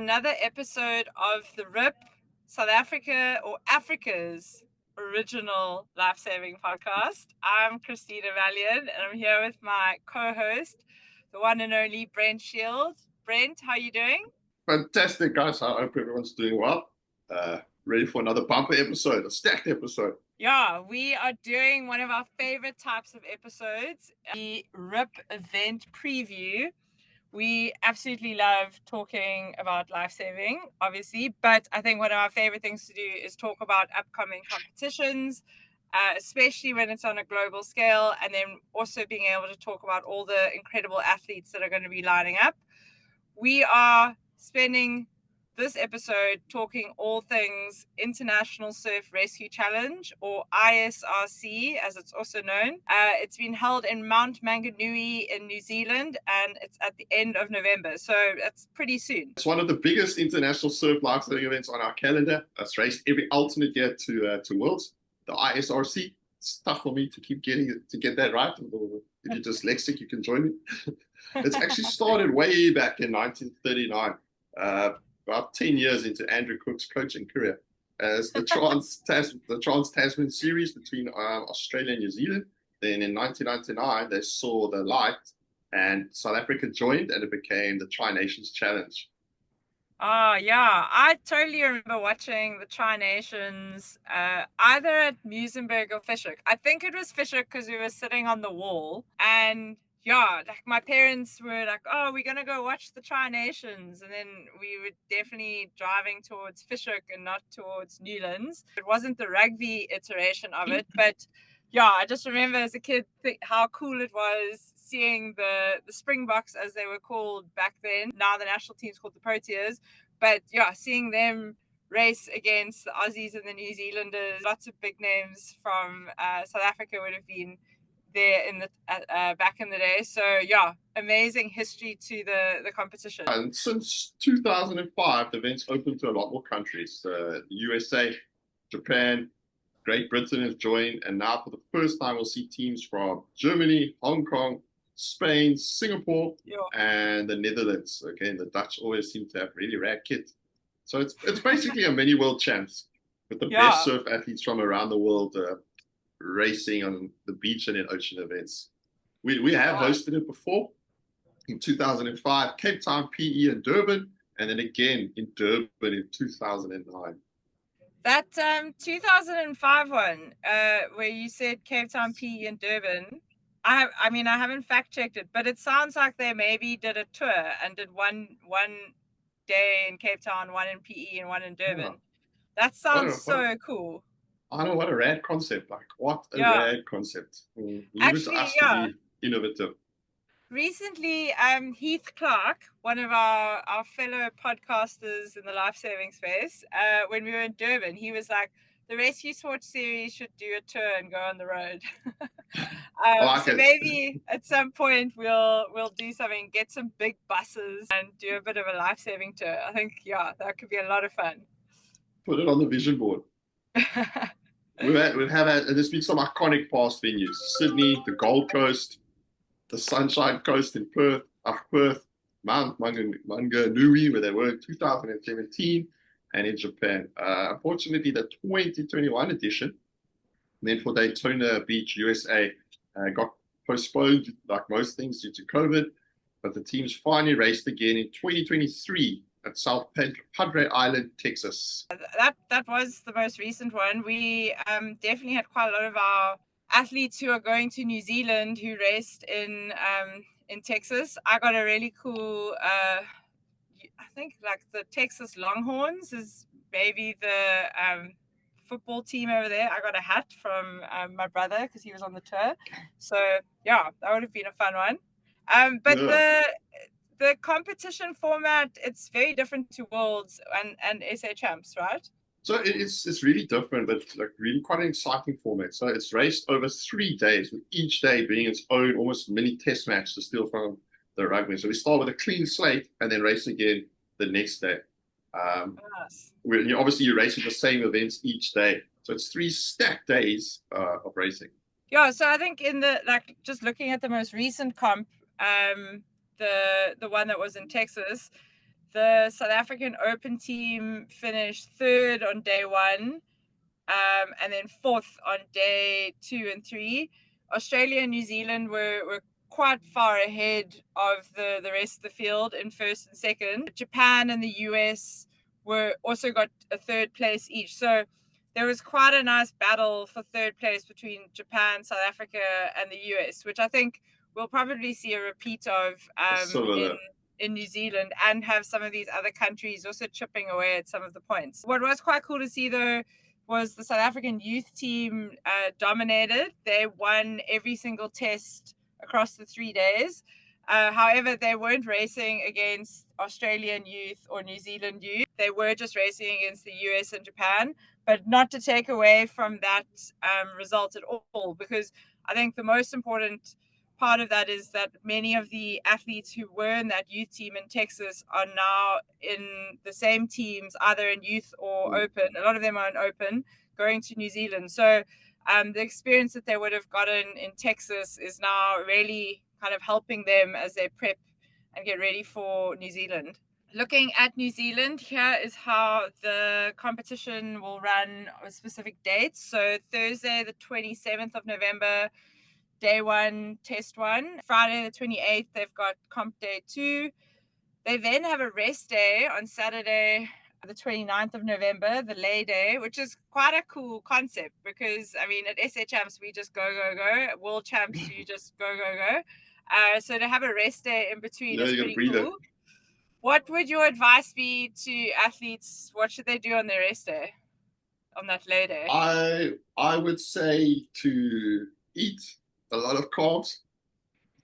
another episode of the RIP, South Africa or Africa's original life-saving podcast. I'm Christina and I'm here with my co-host, the one and only Brent Shield. Brent, how are you doing? Fantastic, guys. I hope everyone's doing well. Ready for another bumper episode, a stacked episode. Yeah, we are doing one of our favorite types of episodes, the RIP event preview. We absolutely love talking about life-saving, obviously, but I think one of our favorite things to do is talk about upcoming competitions, especially when it's on a global scale, and then also being able to talk about all the incredible athletes that are going to be lining up. We are spending this episode talking all things International Surf Rescue Challenge, or ISRC as it's also known. It's been held in Mount Maunganui in New Zealand, and it's at the end of November, so that's pretty soon. It's one of the biggest international surf lifesaving events on our calendar. It's raced every alternate year to Worlds. The ISRC. It's tough for me to keep get that right. If you're dyslexic, you can join me. It's actually started way back in 1939. About 10 years into Andrew Cook's coaching career, as the Trans-Tasman series between Australia and New Zealand. Then in 1999, they saw the light and South Africa joined, and it became the Tri-Nations Challenge. Oh, yeah. I totally remember watching the Tri-Nations either at Muizenberg or Fischhoek. I think it was Fischhoek because we were sitting on the wall, and yeah, like my parents were like, oh, we're going to go watch the Tri-Nations. And then we were definitely driving towards Fischhoek and not towards Newlands. It wasn't the rugby iteration of it, but yeah, I just remember as a kid how cool it was seeing the Springboks, as they were called back then. Now the national team's called the Proteas. But yeah, seeing them race against the Aussies and the New Zealanders, lots of big names from South Africa would have been there in the back in the day. So yeah, amazing history to the competition. And since 2005, the event's open to a lot more countries. The USA, Japan, Great Britain has joined, and now for the first time we'll see teams from Germany, Hong Kong, Spain, Singapore, and the Netherlands. Okay, and the Dutch always seem to have really rare kit. So it's basically a mini world champs with the best surf athletes from around the world racing on the beach and in ocean events. We have hosted it before in 2005, Cape Town, PE, and Durban, and then again in Durban in 2009. That 2005 one, where you said Cape Town, PE, and Durban, I mean, I haven't fact checked it, but it sounds like they maybe did a tour and did one day in Cape Town, one in PE, and one in Durban. Yeah. That sounds so cool. I know, what a rad concept. Like, what a rad concept. Leave it to us to be innovative. Recently, Heath Clark, one of our fellow podcasters in the life-saving space, when we were in Durban, he was like, the Rescue Sports Series should do a tour and go on the road. So maybe at some point we'll do something, get some big buses and do a bit of a life-saving tour. I think, that could be a lot of fun. Put it on the vision board. There's been some iconic past venues. Sydney, the Gold Coast, the Sunshine Coast in Perth, Mount Maunganui, where they were in 2017, and in Japan. Unfortunately, the 2021 edition, and then for Daytona Beach, USA, got postponed, like most things, due to COVID. But the teams finally raced again in 2023 at South Padre Island, Texas. That was the most recent one. We definitely had quite a lot of our athletes who are going to New Zealand who raced in Texas. I got a really cool, I think like the Texas Longhorns is maybe the football team over there. I got a hat from my brother because he was on the tour. So yeah, that would have been a fun one. But the competition format, it's very different to Worlds and SA Champs, right? So it's really different, but like really quite an exciting format. So it's raced over 3 days, with each day being its own almost mini test match to steal from the rugby. So we start with a clean slate and then race again the next day. Obviously you're racing the same events each day. So it's 3 stacked days of racing. Yeah, so I think just looking at the most recent comp, the one that was in Texas, The South African Open team finished third on day one, and then fourth on day 2 and 3. Australia and New Zealand were quite far ahead of the rest of the field in first and second. Japan and the US were also got a third place each. So there was quite a nice battle for third place between Japan, South Africa, and the US, which I think we'll probably see a repeat of in New Zealand, and have some of these other countries also chipping away at some of the points. What was quite cool to see, though, was the South African youth team dominated. They won every single test across the 3 days. However, they weren't racing against Australian youth or New Zealand youth. They were just racing against the US and Japan, but not to take away from that result at all, because I think the most important part of that is that many of the athletes who were in that youth team in Texas are now in the same teams, either in youth or open. A lot of them are in open, going to New Zealand. So the experience that they would have gotten in Texas is now really kind of helping them as they prep and get ready for New Zealand. Looking at New Zealand, here is how the competition will run on specific dates. So Thursday, the 27th of November, day 1, test 1. Friday the 28th, they've got comp day 2. They then have a rest day on Saturday the 29th of November, the lay day, which is quite a cool concept, because I mean at SA Champs we just go at World Champs you just go. So to have a rest day in between is pretty cool. What would your advice be to athletes? What should they do on their rest day, on that lay day? I would say to eat a lot of carbs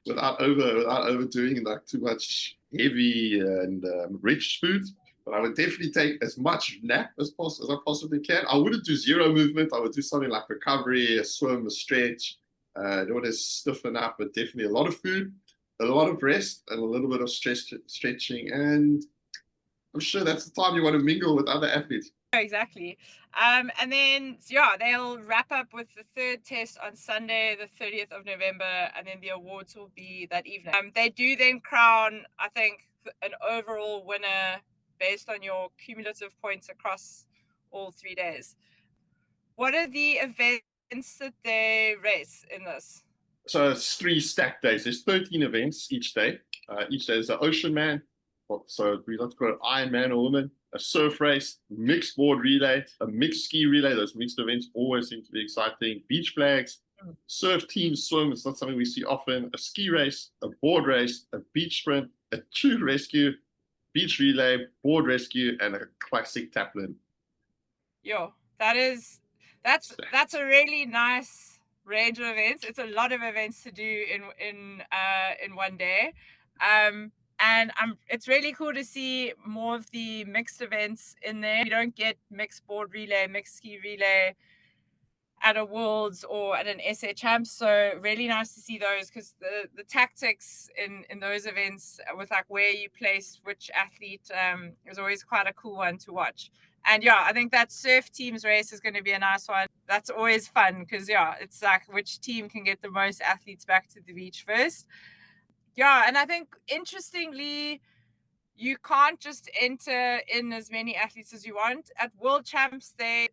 without overdoing like too much heavy and rich food. But I would definitely take as much nap as I possibly can. I wouldn't do zero movement. I would do something like recovery, a swim, a stretch. Don't want to stiffen up, but definitely a lot of food, a lot of rest, and a little bit of stretching. And I'm sure that's the time you want to mingle with other athletes. Exactly. And then, yeah, they'll wrap up with the third test on Sunday, the 30th of November, and then the awards will be that evening. They do then crown, I think, an overall winner based on your cumulative points across all 3 days. What are the events that they race in this? So it's 3 stacked days. There's 13 events each day. Each day is an Ocean Man. So we like to call it Iron Man or Woman, a surf race, mixed board relay, a mixed ski relay. Those mixed events always seem to be exciting. Beach flags, surf team swim. It's not something we see often. A ski race, a board race, a beach sprint, a tube rescue, beach relay, board rescue, and a classic taplin. Yo, that's a really nice range of events. It's a lot of events to do in one day. And it's really cool to see more of the mixed events in there. You don't get mixed board relay, mixed ski relay at a Worlds or at an SA Champs. So really nice to see those, because the tactics in those events with like where you place which athlete is always quite a cool one to watch. And yeah, I think that surf teams race is going to be a nice one. That's always fun, because yeah, it's like which team can get the most athletes back to the beach first. Yeah, and I think interestingly, you can't just enter in as many athletes as you want. At World Champs, they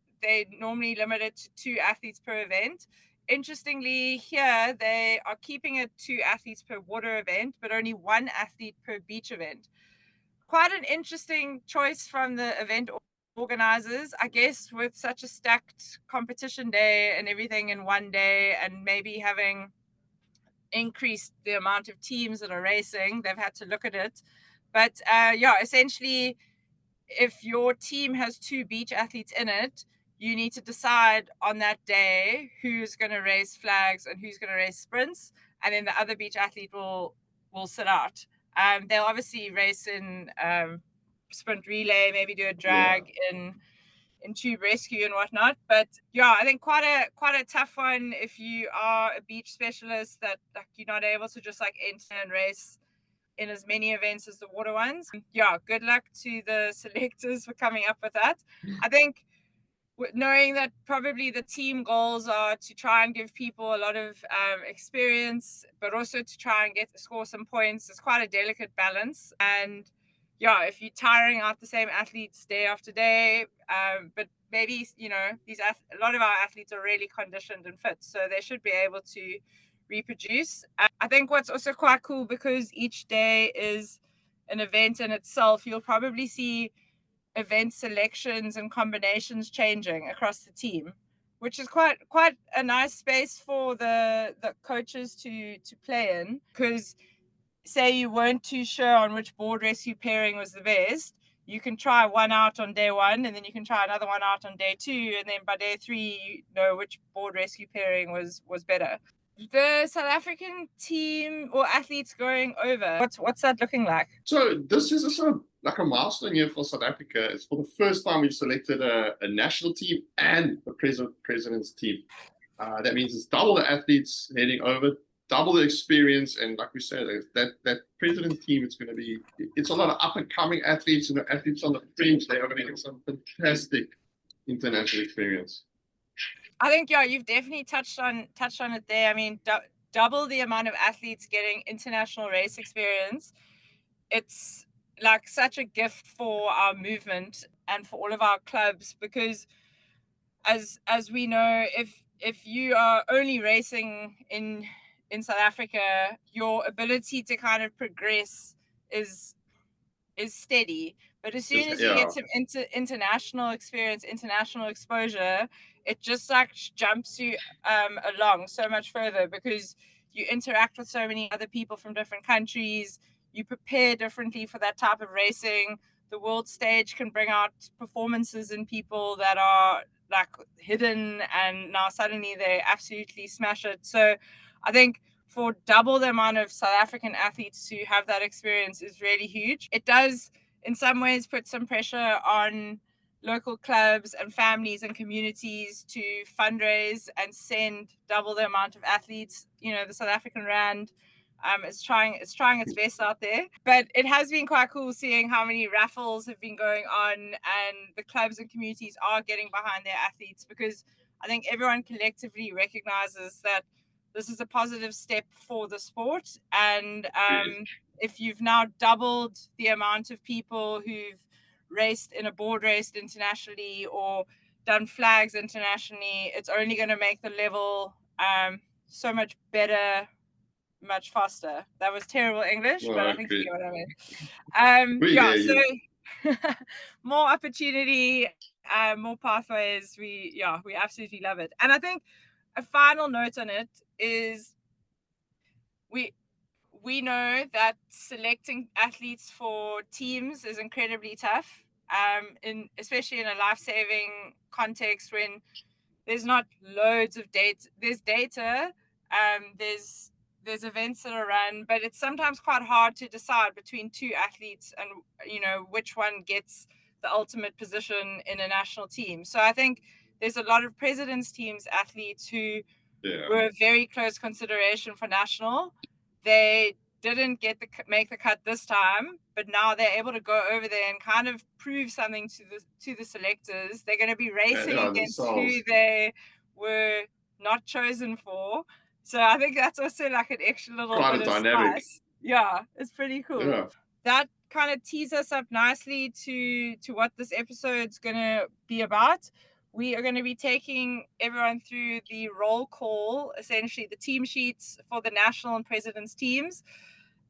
normally limit it to 2 athletes per event. Interestingly, here they are keeping it 2 athletes per water event, but only 1 athlete per beach event. Quite an interesting choice from the event organizers, I guess, with such a stacked competition day and everything in one day, and maybe having increased the amount of teams that are racing, they've had to look at it. But yeah, essentially, if your team has 2 beach athletes in it, you need to decide on that day who's going to race flags and who's going to race sprints, and then the other beach athlete will sit out. They'll obviously race in sprint relay, maybe do a drag in tube rescue and whatnot. But yeah, I think quite a tough one if you are a beach specialist, that like you're not able to just like enter and race in as many events as the water ones. Yeah, good luck to the selectors for coming up with that. I think knowing that probably the team goals are to try and give people a lot of experience, but also to try and score some points, is quite a delicate balance. And yeah, if you're tiring out the same athletes day after day, but maybe, you know, a lot of our athletes are really conditioned and fit, so they should be able to reproduce. I think what's also quite cool, because each day is an event in itself, you'll probably see event selections and combinations changing across the team, which is quite a nice space for the coaches to play in, because say you weren't too sure on which board rescue pairing was the best, you can try one out on day one, and then you can try another one out on day two, and then by day three, you know which board rescue pairing was better. The South African team or athletes going over, what's that looking like? So this is a sort of like a milestone here for South Africa. It's for the first time we've selected a national team and a president's team. That means it's double the athletes heading over, double the experience, and like we said, that president's team, it's a lot of up and coming athletes, and the athletes on the fringe. They are going to get some fantastic international experience. I think, yeah, you've definitely touched on it there. I mean, double the amount of athletes getting international race experience. It's like such a gift for our movement and for all of our clubs, because as we know, if you are only racing in South Africa, your ability to kind of progress is steady. But as soon as you get some international experience, international exposure, it just like jumps you along so much further, because you interact with so many other people from different countries. You prepare differently for that type of racing. The world stage can bring out performances in people that are like hidden, and now suddenly they absolutely smash it. So I think for double the amount of South African athletes to have that experience is really huge. It does in some ways put some pressure on local clubs and families and communities to fundraise and send double the amount of athletes. You know, the South African Rand is trying its best out there. But it has been quite cool seeing how many raffles have been going on, and the clubs and communities are getting behind their athletes, because I think everyone collectively recognizes that this is a positive step for the sport. And if you've now doubled the amount of people who've raced in a board race internationally or done flags internationally, it's only going to make the level so much better, much faster. That was terrible English, but I think you get what I mean. Yeah, so more opportunity, more pathways. We absolutely love it. And I think a final note on it is we know that selecting athletes for teams is incredibly tough, especially in a life-saving context, when there's not loads of data. There's data, there's events that are run, but it's sometimes quite hard to decide between two athletes and, you know, which one gets the ultimate position in a national team. So I think there's a lot of president's teams athletes who were a very close consideration for national. They didn't make the cut this time, but now they're able to go over there and kind of prove something to the selectors. They're going to be racing against who they were not chosen for. So I think that's also like an extra little bit of spice. Yeah, it's pretty cool. Yeah. That kind of tees us up nicely to what this episode's going to be about. We are going to be taking everyone through the roll call, essentially the team sheets for the national and president's teams.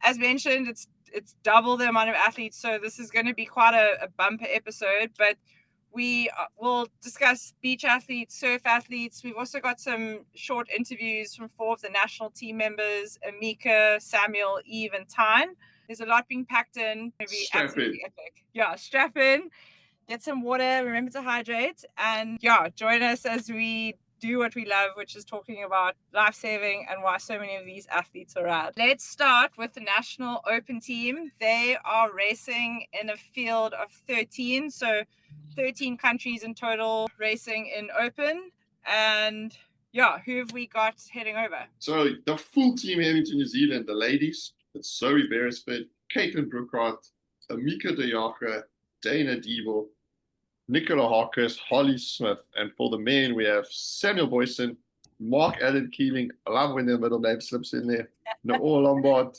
As mentioned, it's double the amount of athletes, so this is going to be quite a bumper episode, but we will discuss beach athletes, surf athletes. We've also got some short interviews from 4 of the national team members: Amica, Samuel, Eve, and Tyne. There's a lot being packed in. It's going to be absolutely epic. Yeah, strap in. Get some water, remember to hydrate, and join us as we do what we love, which is talking about life-saving and why so many of these athletes are rad. Let's start with the National Open team. They are racing in a field of 13, so 13 countries in total racing in Open. And who have we got heading over? So the full team heading to New Zealand, the ladies, it's Zoe Beresford, Caitlin Brookhart, Amica De Jager, Dana Diebel, Nicola Harkes, Holly Smith, and for the men we have Samuel Booysen, Mark Allen Keeling, I love when their middle name slips in there, Noor Lombard,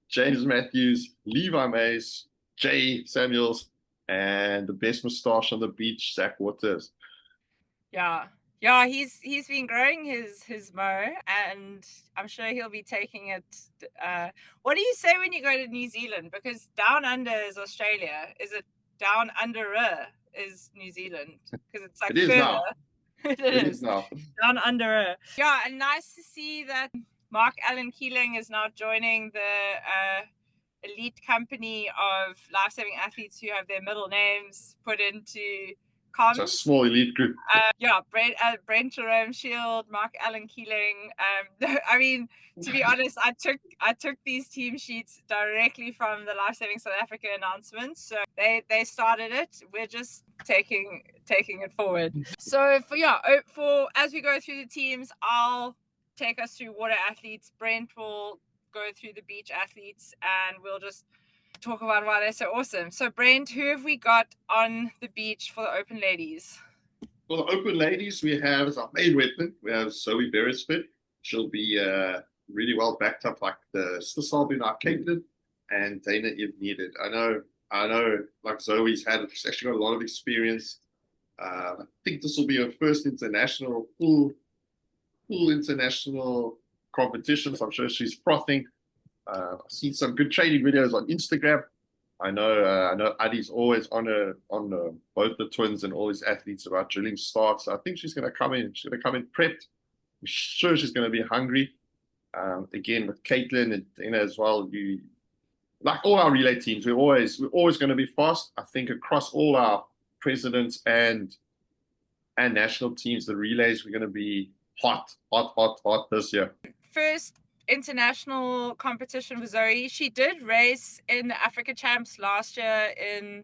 James Matthews, Levi Mays, Jay Samuels, and the best moustache on the beach, Zach Waters. Yeah. He's been growing his mo, and I'm sure he'll be taking it. What do you say when you go to New Zealand? Because down under is Australia. Is it down under is New Zealand? Because it's like It is further. now. It It is is now. down under. Yeah, and nice to see that Mark Allen Keeling is now joining the elite company of life-saving athletes who have their middle names put into comms. It's a small elite group. Brent Jerome Shield, Mark Allen Keeling. I mean, to be honest, I took these team sheets directly from the Lifesaving South Africa announcements. So they started it. We're just taking it forward. So for as we go through the teams, I'll take us through water athletes. Brent will go through the beach athletes, and we'll just talk about why they're so awesome. So Brent, who have we got on the beach for the open ladies? For the open ladies, we have as our main weapon, we have Zoe Beresford. She'll be really well backed up, like the sister in our Caitlin and Dana if needed. I know, like Zoe's she's actually got a lot of experience. I think this will be her first international full international competition, so I'm sure she's frothing. I've seen some good training videos on Instagram. I know Adi's always on both the twins and all his athletes about drilling starts. So I think she's going to come in. She's going to come in prepped. I'm sure she's going to be hungry. Again with Caitlin and Dana as well. Like all our relay teams, we're always going to be fast. I think across all our presidents and national teams, the relays we're going to be hot this year. First international competition for Zoe. She did race in the Africa Champs last year in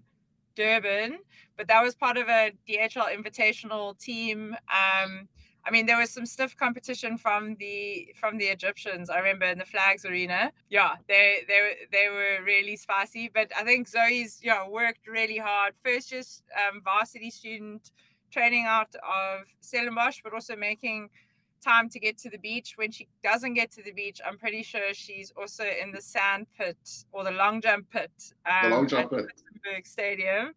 Durban, but that was part of a DHL Invitational team. I mean, there was some stiff competition from the Egyptians. I remember in the Flags Arena. Yeah, they were really spicy. But I think Zoe's worked really hard. First, just varsity student training out of Stellenbosch, but also making time to get to the beach. When she doesn't get to the beach, I'm pretty sure she's also in the sand pit or the long jump pit the long jump at Rustenburg Stadium.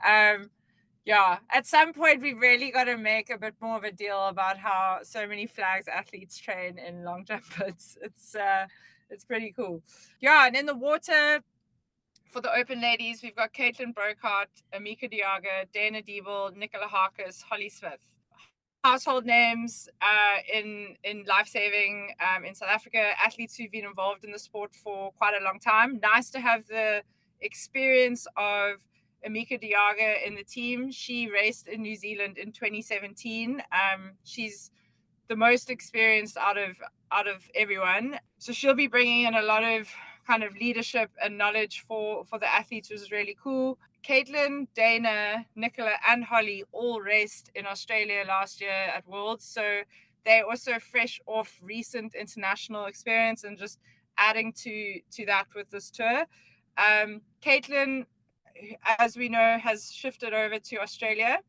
At some point we really got to make a bit more of a deal about how so many flags athletes train in long jump pits. It's pretty cool. Yeah, and in the water for the open ladies, we've got Caitlin Brokart, Amica De Jager, Dana Diebel, Nicola Harkis, Holly Smith. Household names in life-saving in South Africa, athletes who've been involved in the sport for quite a long time. Nice to have the experience of Amica De Jager in the team. She raced in New Zealand in 2017. She's the most experienced out of everyone. So she'll be bringing in a lot of kind of leadership and knowledge for the athletes, which is really cool. Caitlin, Dana, Nicola, and Holly all raced in Australia last year at Worlds. So they're also fresh off recent international experience and just adding to that with this tour. Caitlin, as we know, has shifted over to Australia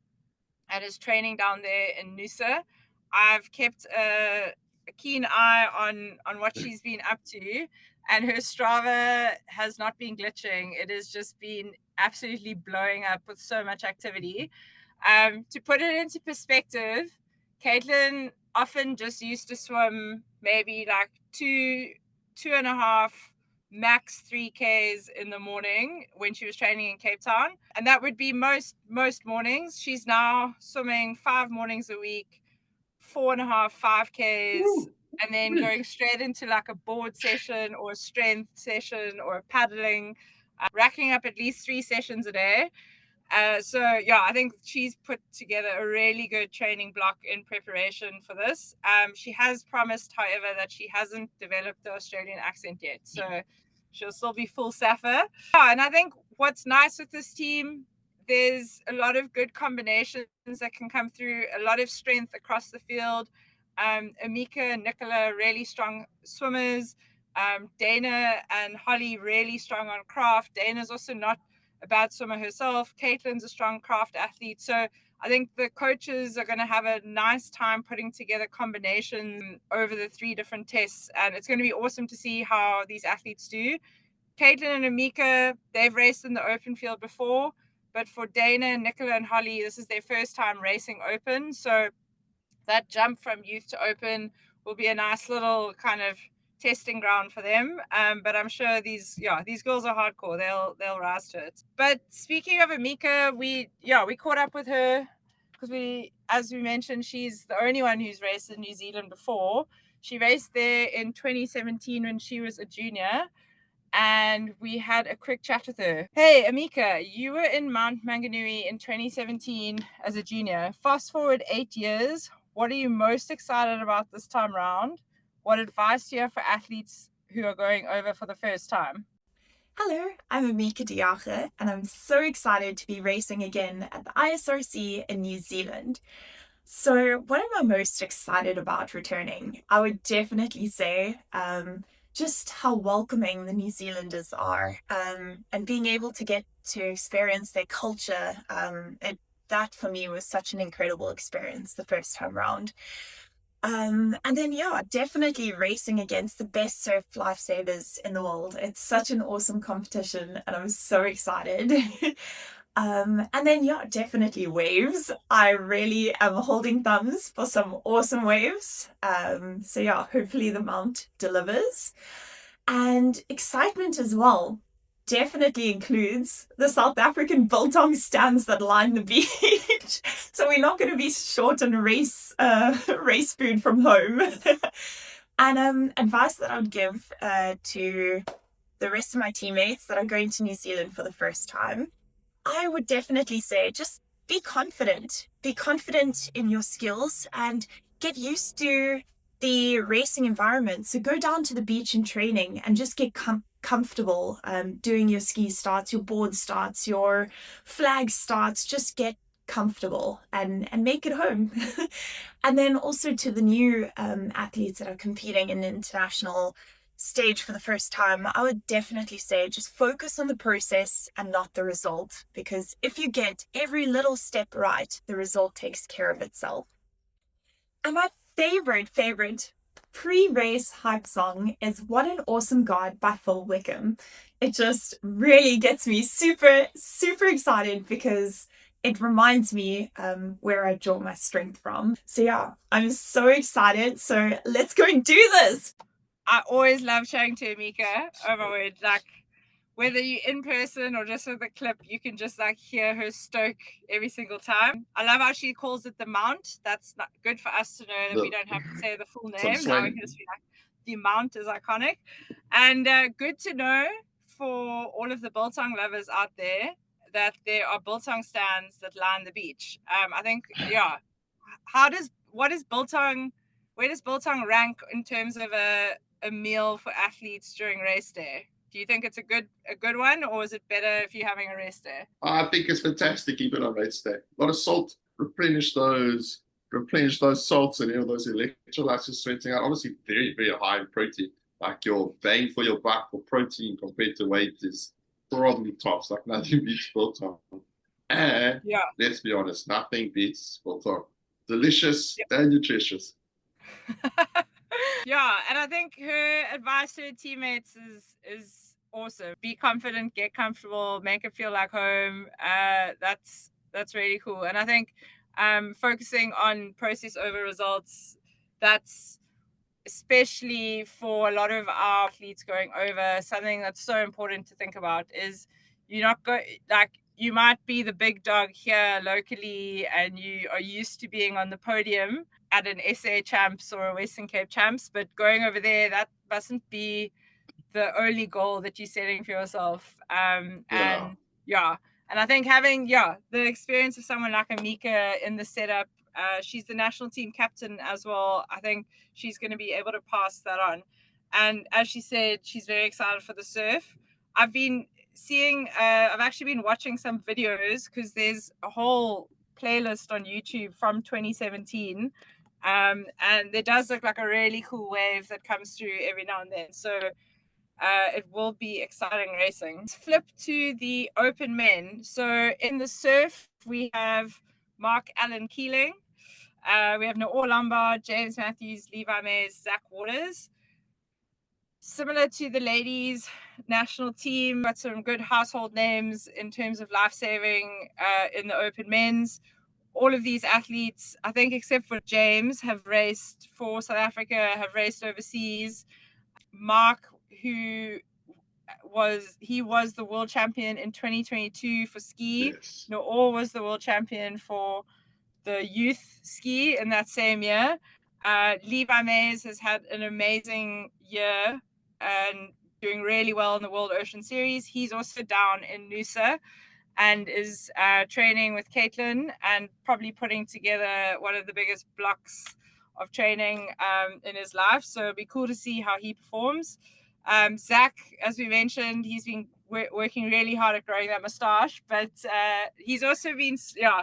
and is training down there in Noosa. I've kept a keen eye on what she's been up to, and her Strava has not been glitching. It has just been absolutely blowing up with so much activity. To put it into perspective, Caitlin often just used to swim maybe like two and a half, max 3Ks in the morning when she was training in Cape Town. And that would be most mornings. She's now swimming 5 mornings a week, 4.5, 5Ks. Ooh. And then going straight into like a board session or a strength session or a paddling, racking up at least 3 sessions a day. I think she's put together a really good training block in preparation for this. She has promised, however, that she hasn't developed the Australian accent yet. So she'll still be full Safa. And I think what's nice with this team, there's a lot of good combinations that can come through, a lot of strength across the field. Amica and Nicola, really strong swimmers. Dana and Holly, really strong on craft. Dana's also not a bad swimmer herself. Caitlin's a strong craft athlete. So I think the coaches are going to have a nice time putting together combinations over the 3 different tests. And it's going to be awesome to see how these athletes do. Caitlin and Amica, they've raced in the open field before, but for Dana, Nicola, and Holly, this is their first time racing open. So that jump from youth to open will be a nice little kind of testing ground for them. But I'm sure these girls are hardcore. They'll rise to it. But speaking of Amica, we caught up with her because as we mentioned, she's the only one who's raced in New Zealand before. She raced there in 2017 when she was a junior, and we had a quick chat with her. Hey, Amica, you were in Mount Maunganui in 2017 as a junior. Fast forward 8 years. What are you most excited about this time round? What advice do you have for athletes who are going over for the first time? Hello, I'm Amica De Jager, and I'm so excited to be racing again at the ISRC in New Zealand. So what am I most excited about returning? I would definitely say just how welcoming the New Zealanders are, and being able to get to experience their culture. That for me was such an incredible experience the first time round. And then, definitely racing against the best surf lifesavers in the world. It's such an awesome competition, and I'm so excited. And then, definitely waves. I really am holding thumbs for some awesome waves. So hopefully the mount delivers. And excitement as well definitely includes the South African biltong stands that line the beach. So we're not going to be short on race food from home. And advice that I would give to the rest of my teammates that are going to New Zealand for the first time, I would definitely say just be confident. Be confident in your skills and get used to the racing environment. So go down to the beach in training and just get comfortable doing your ski starts, your board starts, your flag starts. Just get comfortable and make it home. And then also to the new athletes that are competing in the international stage for the first time, I would definitely say just focus on the process and not the result, because if you get every little step right, the result takes care of itself. And my favorite pre-race hype song is What an Awesome God by Phil Wickham. It just really gets me super excited because it reminds me where I draw my strength from. So I'm so excited. So let's go and do this. I always love chatting to Amica. Oh my word, like whether you're in person or just with the clip, you can just like hear her stoke every single time. I love how she calls it the mount. That's not good for us to know that we don't have to say the full name. Now we can just be like, the mount is iconic. And good to know for all of the biltong lovers out there that there are biltong stands that line the beach. I think, where does biltong rank in terms of a meal for athletes during race day? Do you think it's a good one, or is it better if you're having a rest day? I think it's fantastic. Keep it on race day. A lot of salt. Replenish those salts and those electrolytes are sweating out. Obviously, very, very high in protein. Like your bang for your buck for protein compared to weight is probably tops. Like nothing beats biltong. And let's be honest, nothing beats biltong. Delicious and nutritious. And I think her advice to her teammates is awesome. Be confident, get comfortable, make it feel like home. That's really cool. And I think focusing on process over results, that's especially for a lot of our athletes going over, something that's so important to think about is you're not you might be the big dog here locally and you are used to being on the podium at an SA Champs or a Western Cape Champs, but going over there, that mustn't be the only goal that you're setting for yourself. And I think having the experience of someone like Amica in the setup, she's the national team captain as well. I think she's going to be able to pass that on. And as she said, she's very excited for the surf. I've actually been watching some videos because there's a whole playlist on YouTube from 2017. And there does look like a really cool wave that comes through every now and then. So it will be exciting racing. Let's flip to the open men. So in the surf, we have Mark Allen Keeling. We have Noor Lombard, James Matthews, Levi Mays, Zach Waters. Similar to the ladies, national team. Got some good household names in terms of lifesaving in the open men's. All of these athletes, I think, except for James, have raced for South Africa, have raced overseas. Mark, who was the world champion in 2022 for ski. Yes. Noor was the world champion for the youth ski in that same year. Levi Mays has had an amazing year and doing really well in the World Ocean Series. He's also down in Noosa and is training with Caitlin and probably putting together one of the biggest blocks of training in his life. So it'll be cool to see how he performs. Zach, as we mentioned, he's been working really hard at growing that moustache, but he's also been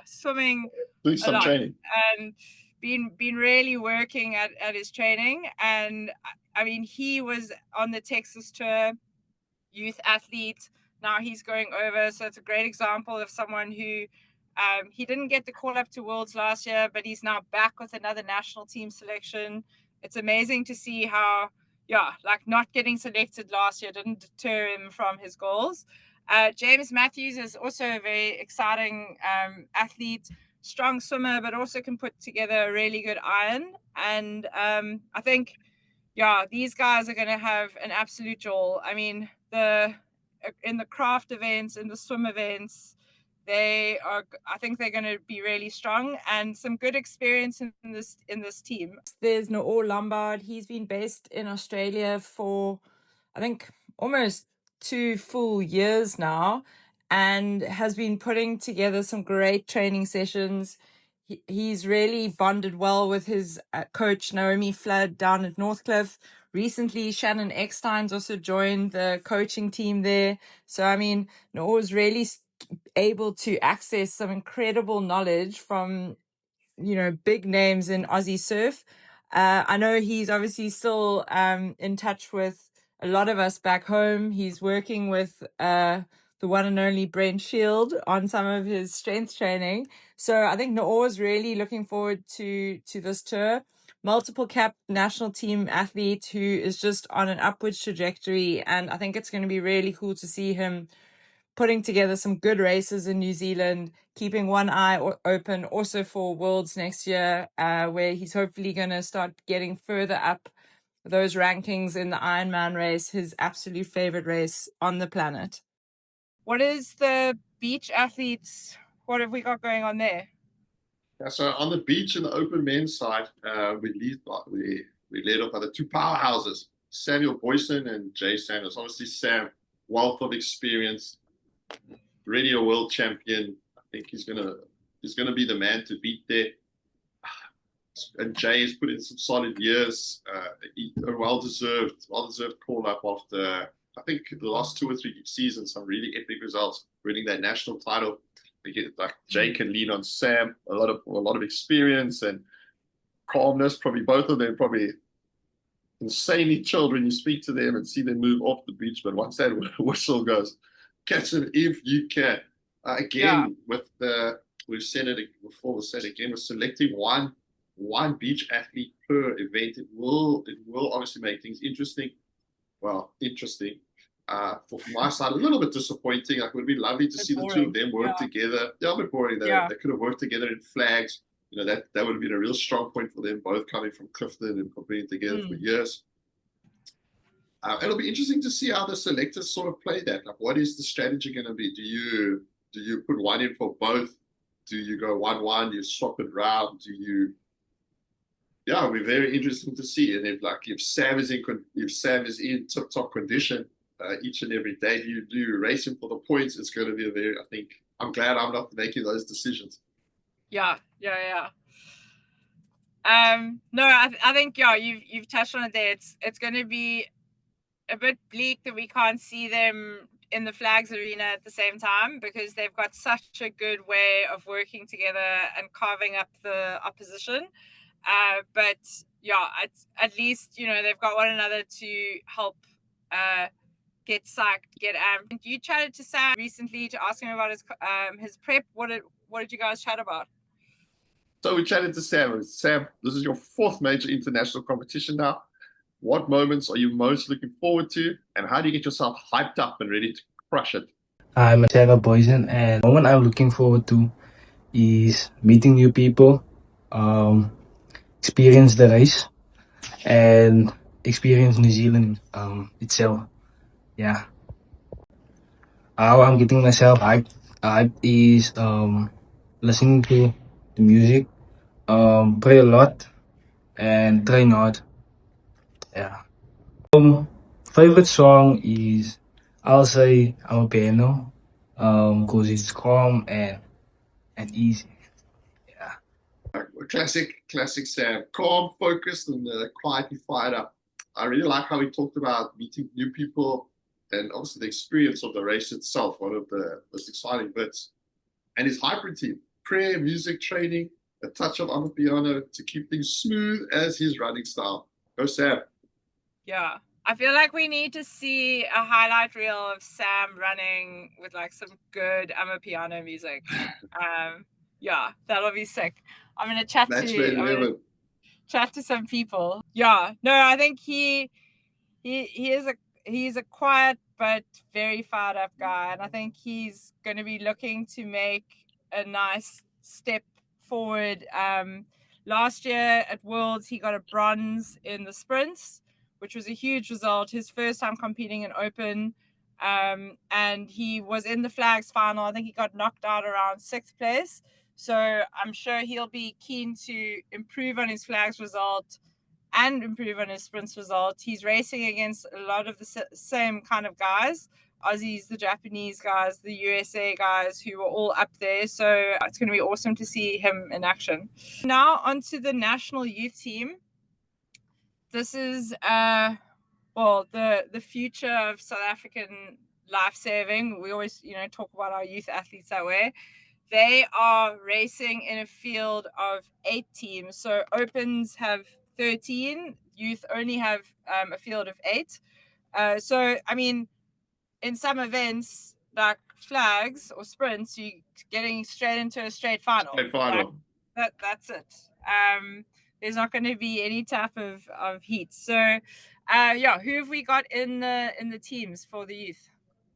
swimming Doing some lot training and been really working at his training. And I mean, he was on the Texas tour, youth athlete. Now he's going over, so it's a great example of someone who he didn't get the call up to Worlds last year, but he's now back with another national team selection. It's amazing to see how, like not getting selected last year didn't deter him from his goals. James Matthews is also a very exciting athlete, strong swimmer, but also can put together a really good iron. And I think, these guys are going to have an absolute jewel. I mean, in the craft events, in the swim events, I think they're going to be really strong and some good experience in this team. There's Noor Lombard. He's been based in Australia for, I think, almost 2 full years now, and has been putting together some great training sessions. He's really bonded well with his coach, Naomi Flood, down at Northcliffe. Recently, Shannon Eckstein's also joined the coaching team there. So, I mean, Noor's really able to access some incredible knowledge from, big names in Aussie surf. I know he's obviously still in touch with a lot of us back home. He's working with the one and only Brent Shield on some of his strength training. So I think Noor is really looking forward to this tour. Multiple cap national team athlete who is just on an upwards trajectory. And I think it's going to be really cool to see him putting together some good races in New Zealand, keeping one eye open also for Worlds next year, where he's hopefully going to start getting further up those rankings in the Ironman race, his absolute favorite race on the planet. What is the beach athletes? What have we got going on there? Yeah, so on the beach in the open men's side, we led off by the two powerhouses, Samuel Booysen and Jay Sanders. Obviously, Sam, wealth of experience, already a world champion. I think he's gonna be the man to beat there. And Jay has put in some solid years. A well-deserved call up after I think the last 2 or 3 seasons, some really epic results, winning that national title. Like Jay can lean on Sam, a lot of experience and calmness. Probably both of them probably insanely chilled when you speak to them and see them move off the beach. But once that whistle goes, catch them if you can. We've said it before. We'll say it again. We're selecting one beach athlete per event. It will obviously make things interesting. Well, interesting. For my side, a little bit disappointing. Like, it would be lovely to see the two of them work together. They're a bit boring. They could have worked together in flags. That would have been a real strong point for them, both coming from Clifton and competing together for years. It'll be interesting to see how the selectors sort of play that. Like, what is the strategy going to be? Do you put one in for both? Do you go 1-1? Do you swap it around? It'll be very interesting to see. And if Sam is in tip-top condition each and every day, do you race him for the points? It's going to be I think I'm glad I'm not making those decisions. Yeah. No, I think you've touched on it there. It's going to be a bit bleak that we can't see them in the flags arena at the same time, because they've got such a good way of working together and carving up the opposition. But at least they've got one another to help get psyched, get amped. You chatted to Sam recently to ask him about his prep. What did you guys chat about? So we chatted to Sam. Sam, this is your 4th major international competition now. What moments are you most looking forward to, and how do you get yourself hyped up and ready to crush it? I'm Samuel Booysen, and the moment I'm looking forward to is meeting new people, experience the race, and experience New Zealand itself. Yeah. How I'm getting myself hyped is listening to the music, pray a lot, and train hard. Yeah. Favorite song is, I'll say, I'm a piano, cause it's calm and easy. Classic Sam. Calm, focused, and quietly fired up. I really like how he talked about meeting new people and also the experience of the race itself, one of the most exciting bits. And his hybrid team, prayer, music training, a touch of piano to keep things smooth as his running style. Go Sam. Yeah. I feel like we need to see a highlight reel of Sam running with like some good piano music. Yeah, that'll be sick. I'm gonna chat to some people. Yeah, no, I think he is he's a quiet but very fired up guy, and I think he's going to be looking to make a nice step forward. Last year at Worlds, he got a bronze in the sprints, which was a huge result. His first time competing in Open, and he was in the flags final. I think he got knocked out around 6th place. So I'm sure he'll be keen to improve on his flags result and improve on his sprints result. He's racing against a lot of the same kind of guys, Aussies, the Japanese guys, the USA guys, who are all up there. So it's going to be awesome to see him in action. Now onto the national youth team. This is the future of South African lifesaving. We always, talk about our youth athletes that way. They are racing in a field of 8 teams. So Opens have 13, youth only have a field of 8. So, I mean, in some events like flags or sprints, you're getting straight into a straight final. That's it. There's not going to be any type of heat. So, who have we got in the teams for the youth?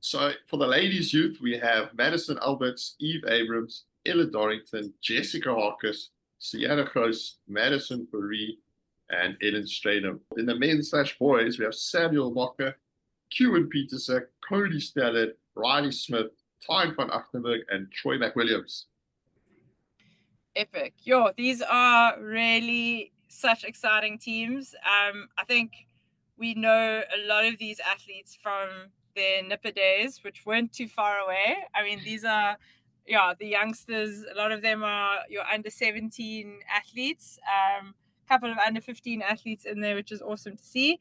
So for the ladies' youth, we have Madison Alberts, Eve Abrams, Ella Dorrington, Jessica Harkus, Sienna Gross, Madison Fourie, and Ellen Stratham. In the men's/boys, we have Samuel Mocker, Kewan Peterson, Cody Snellard, Riley Smith, Tyne van Achtenbergh, and Troy McWilliams. Epic. These are really such exciting teams. I think we know a lot of these athletes from their Nipper days, which weren't too far away. I mean, these are, the youngsters. A lot of them are your under 17 athletes. A couple of under 15 athletes in there, which is awesome to see.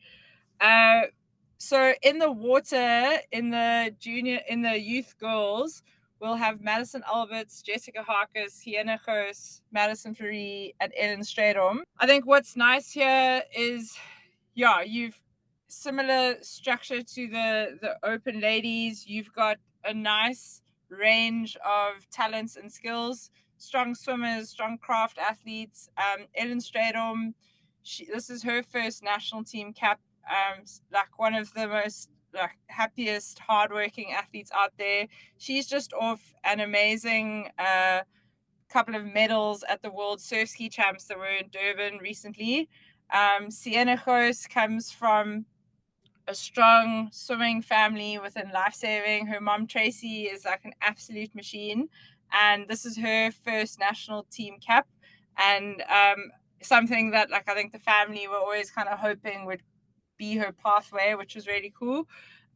So in the water, in the youth girls, we'll have Madison Alberts, Jessica Harkus, Sienna Gross, Madison Fourie, and Ellen Stratham. I think what's nice here is, you've similar structure to the Open ladies. You've got a nice range of talents and skills, strong swimmers, strong craft athletes. Ellen Stratham, this is her first national team cap. Like one of the most happiest, hardworking athletes out there. She's just off an amazing couple of medals at the World Surf Ski Champs that were in Durban recently. Sienna Gross comes from a strong swimming family within Lifesaving. Her mom Tracy is like an absolute machine, and this is her first national team cap, and something that I think the family were always kind of hoping would be her pathway, which was really cool.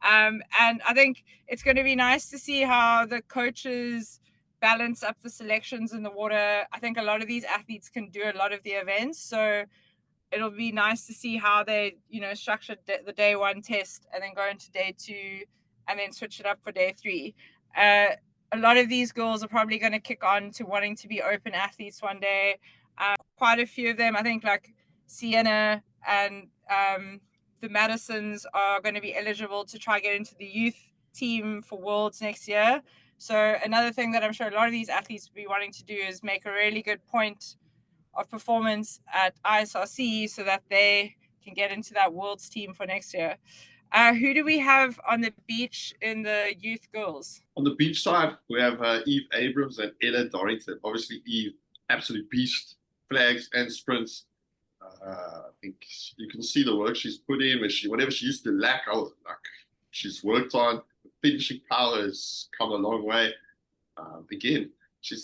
And I think it's going to be nice to see how the coaches balance up the selections in the water. I think a lot of these athletes can do a lot of the events, so it'll be nice to see how they, structure the day 1 test and then go into day 2 and then switch it up for day 3. A lot of these girls are probably going to kick on to wanting to be Open athletes one day. Quite a few of them, I think, like Sienna and the Madisons are going to be eligible to try get into the youth team for Worlds next year. So another thing that I'm sure a lot of these athletes will be wanting to do is make a really good point of performance at ISRC so that they can get into that world's team for next year. Who do we have on the beach in the youth girls? On the beach side, we have Eve Abrams and Ella Dorrington. Obviously, Eve, absolute beast, flags and sprints. I think you can see the work she's put in. Whatever she used to lack, she's worked on. The finishing power has come a long way. Again, she's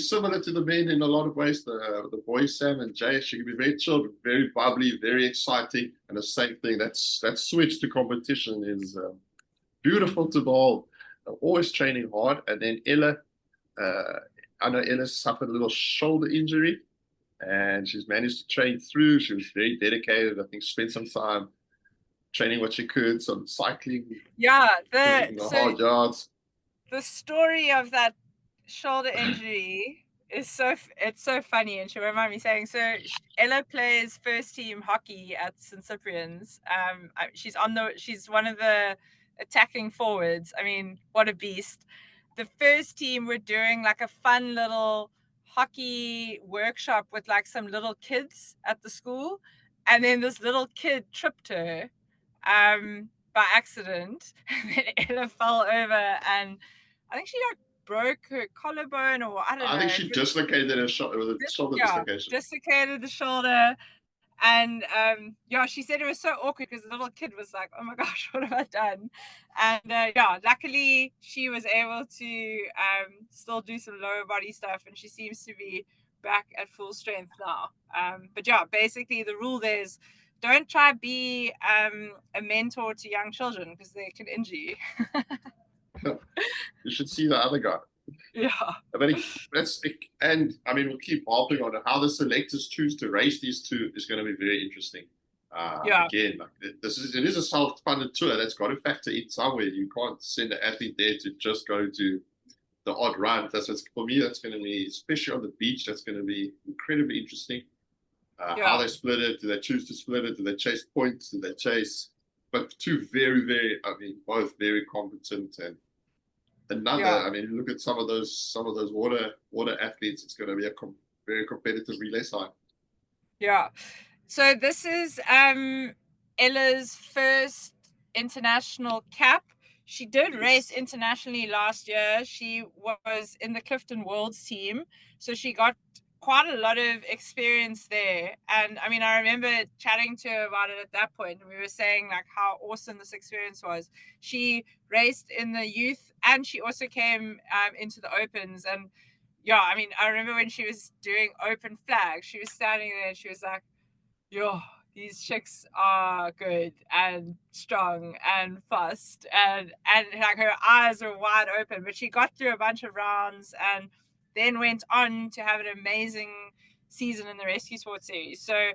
similar to the men in a lot of ways. The boys, Sam and Jay, she can be very chilled, very bubbly, very exciting. And the same thing, that switch to competition is beautiful to behold. Always training hard. And then Ella, I know Ella suffered a little shoulder injury, and she's managed to train through. She was very dedicated. I think spent some time training what she could, some cycling. Yeah, hard yards. The story of that shoulder injury is so funny, and she reminded me saying, so Ella plays first team hockey at St. Cyprian's. She's one of the attacking forwards. I mean, what a beast. The first team were doing like a fun little hockey workshop with like some little kids at the school, and then this little kid tripped her by accident, and then Ella fell over, and I think she broke her collarbone, or I don't know. I think she dislocated her shoulder with a shoulder dislocation. Dislocated the shoulder. And she said it was so awkward because the little kid was like, oh my gosh, what have I done? And luckily she was able to still do some lower body stuff, and she seems to be back at full strength now. But basically the rule there is don't try to be a mentor to young children because they can injure you. You should see the other guy. Yeah. But we'll keep harping on it. How the selectors choose to race these two is going to be very interesting. Again, it is a self-funded tour. That's got to factor in somewhere. You can't send an athlete there to just go to the odd run. For me, that's going to be, especially on the beach, that's going to be incredibly interesting. How they split it. Do they choose to split it? Do they chase points? Do they chase? But two very, very, both very competent, and look at some of those water athletes. It's going to be a very competitive relay side. Yeah. So this is Ella's first international cap. She did race internationally last year. She was in the Clifton Worlds team, so she got quite a lot of experience there. And I remember chatting to her about it at that point, and we were saying like how awesome this experience was. She raced in the youth, and she also came into the opens. And I remember when she was doing open flag, she was standing there and she was like, these chicks are good and strong and fast, and like her eyes were wide open. But she got through a bunch of rounds and then went on to have an amazing season in the Rescue Sport Series. So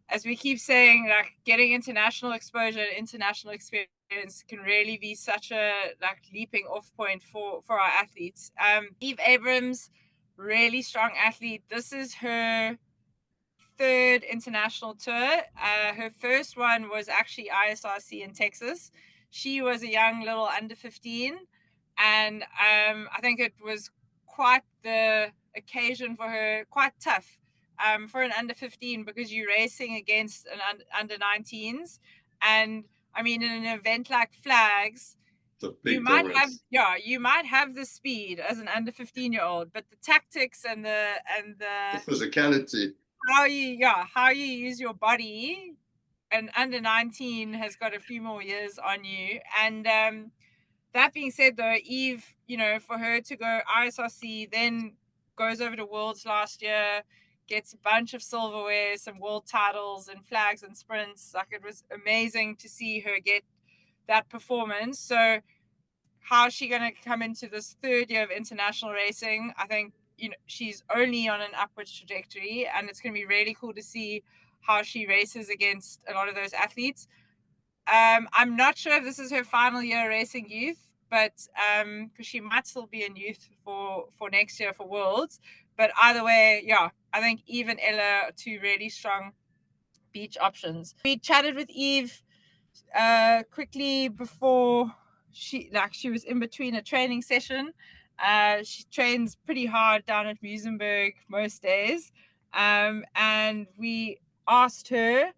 as we keep saying, like getting international exposure and international experience can really be such a leaping off point for our athletes. Eve Abrams, really strong athlete. This is her third international tour. Her first one was actually ISRC in Texas. She was a young little under 15, and I think it was quite the occasion for her, quite tough for an under 15, because you're racing against an under 19s, and in an event like flags, you might have the speed as an under 15-year-old, but the tactics and the physicality, how you use your body, and under 19 has got a few more years on you. And that being said, though, Eve, for her to go ISRC, then goes over to Worlds last year, gets a bunch of silverware, some world titles and flags and sprints. Like, it was amazing to see her get that performance. So how's she going to come into this third year of international racing? I think, she's only on an upwards trajectory, and it's going to be really cool to see how she races against a lot of those athletes. I'm not sure if this is her final year racing youth, but because she might still be in youth for next year for Worlds. But either way, I think Eve and Ella are two really strong beach options. We chatted with Eve quickly before she was in between a training session. She trains pretty hard down at Muizenberg most days, and we asked her,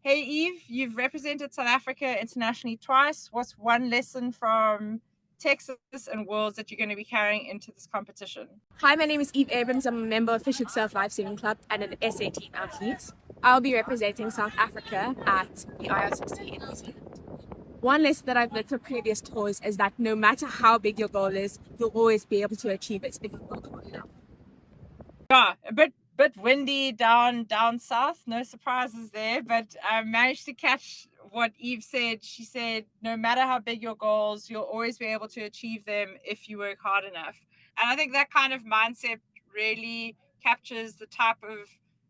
hey Eve, you've represented South Africa internationally twice. What's one lesson from Texas and Worlds that you're going to be carrying into this competition? Hi, my name is Eve Abrams. I'm a member of Fish Surf Lifesaving Club and an SA team athlete. I'll be representing South Africa at the ISRC in New Zealand. One lesson that I've learned from previous tours is that no matter how big your goal is, you'll always be able to achieve it if you work hard enough. Yeah, a bit windy down south. No surprises there, but I managed to catch what Eve said. She said, no matter how big your goals, you'll always be able to achieve them if you work hard enough. And I think that kind of mindset really captures the type of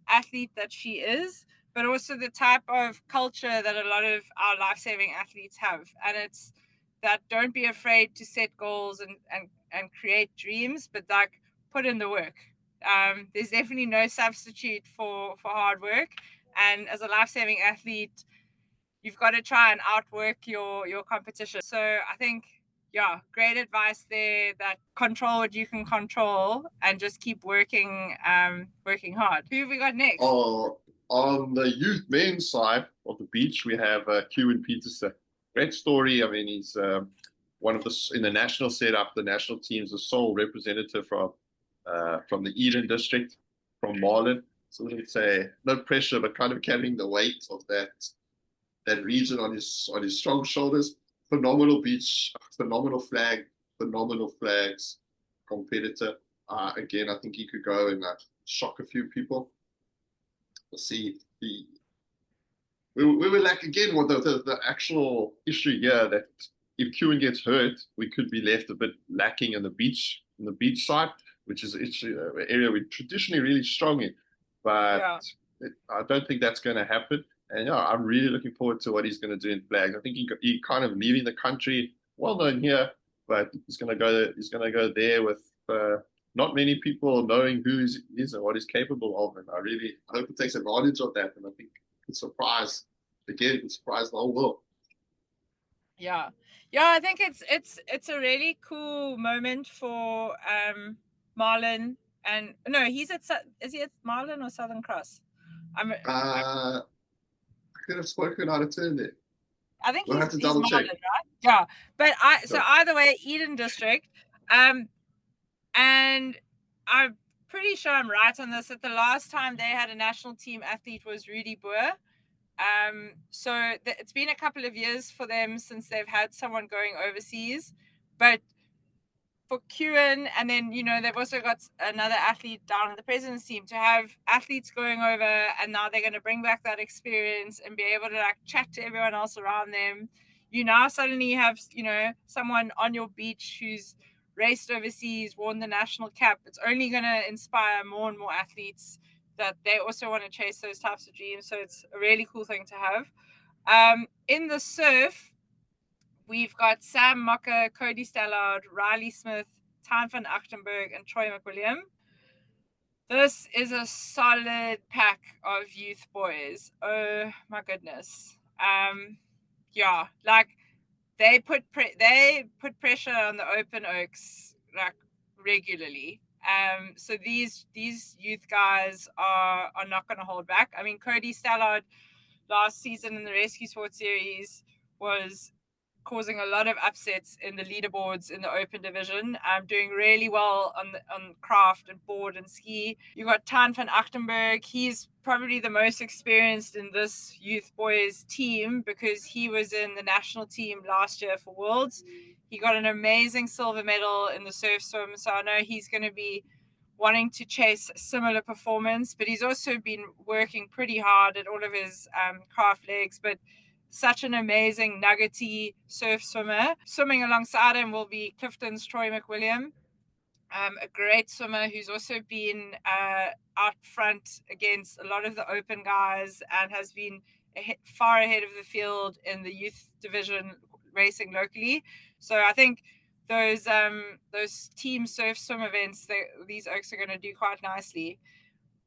athlete that she is, but also the type of culture that a lot of our life-saving athletes have. And it's that don't be afraid to set goals and create dreams, but like put in the work. There's definitely no substitute for hard work. And as a life-saving athlete, you've got to try and outwork your competition. So I think, yeah, great advice there, that control what you can control and just keep working hard. Who have we got next? On the youth men's side of the beach, we have Kewin Peterson. Great story. I mean, he's one of in the national setup, the national team's the sole representative from the Eden district, from Marlin. So let's say no pressure, but kind of carrying the weight of that region on his strong shoulders. Phenomenal beach, phenomenal flags, competitor. Again, I think he could go and shock a few people. We'll see. We were like, again, what the actual issue here, that if Kewin gets hurt, we could be left a bit lacking in the beach side, which is an area we're traditionally really strong in. But I don't think that's going to happen. And yeah, I'm really looking forward to what he's going to do in flags. I think he kind of leaving the country, well known here, but he's going to go there with not many people knowing who he is and what he's capable of. And I hope he takes advantage of that. And I think it's surprise the whole world. Yeah, I think it's a really cool moment for Marlon. And no, is he at Marlon or Southern Cross? I could have spoken out of turn there. I think we'll he's have to double Marlon, check. Right? Yeah, but so either way, Eden District, and I'm pretty sure I'm right on this, that the last time they had a national team athlete was Rudy Boer. So it's been a couple of years for them since they've had someone going overseas, but for Kewin, and then they've also got another athlete down on the president's team, to have athletes going over, and now they're going to bring back that experience and be able to chat to everyone else around them. You now suddenly have someone on your beach who's raced overseas, worn the national cap. It's only going to inspire more and more athletes that they also want to chase those types of dreams. So it's a really cool thing to have. In the surf, we've got Sam Mocker, Cody Stallard, Riley Smith, Tyne van Achtenbergh, and Troy McWilliam. This is a solid pack of youth boys. Oh my goodness. Yeah, they put pressure on the open oaks regularly. So these youth guys are not going to hold back. I mean, Cody Stallard last season in the Rescue Sport Series was causing a lot of upsets in the leaderboards in the open division. Doing really well on craft and board and ski. You got Tyne van Achtenbergh. He's probably the most experienced in this youth boys team because he was in the national team last year for Worlds. He got an amazing silver medal in the surf swim, so I know he's going to be wanting to chase similar performance, but he's also been working pretty hard at all of his craft legs. But such an amazing nuggety surf swimmer. Swimming alongside him will be Clifton's Troy McWilliam, a great swimmer who's also been out front against a lot of the open guys and has been far ahead of the field in the youth division racing locally. So I think those team surf swim events, these oaks are going to do quite nicely.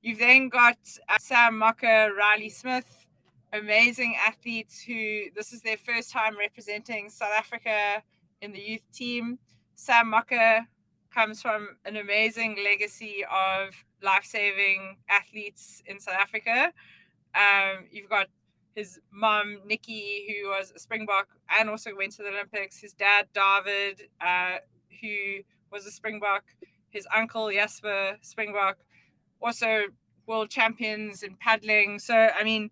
You've then got Sam Mocker, Riley Smith, amazing athletes who this is their first time representing South Africa in the youth team. Sam Mocker comes from an amazing legacy of life-saving athletes in South Africa. You've got his mum, Nikki, who was a Springbok and also went to the Olympics. His dad, David, who was a Springbok. His uncle, Jasper, Springbok, also world champions in paddling. So, I mean,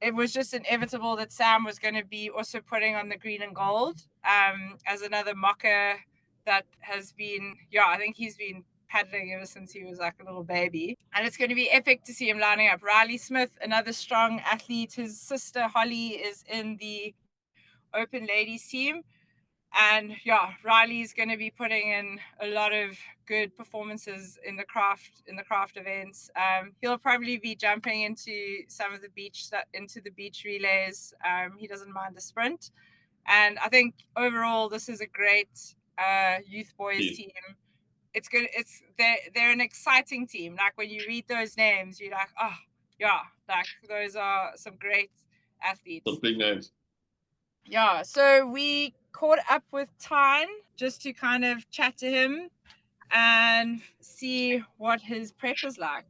it was just inevitable that Sam was going to be also putting on the green and gold as another mocker that has been, I think he's been paddling ever since he was like a little baby. And it's going to be epic to see him lining up. Riley Smith, another strong athlete. His sister Holly is in the Open Ladies team. And Riley's going to be putting in a lot of good performances in the craft events. He'll probably be jumping into some of the beach relays. He doesn't mind the sprint. And I think overall this is a great youth boys team. It's good. They're an exciting team. Like when you read those names, you're like, oh yeah, like those are some great athletes. Some big names. Yeah, so we caught up with Tyne just to kind of chat to him and see what his prep is like.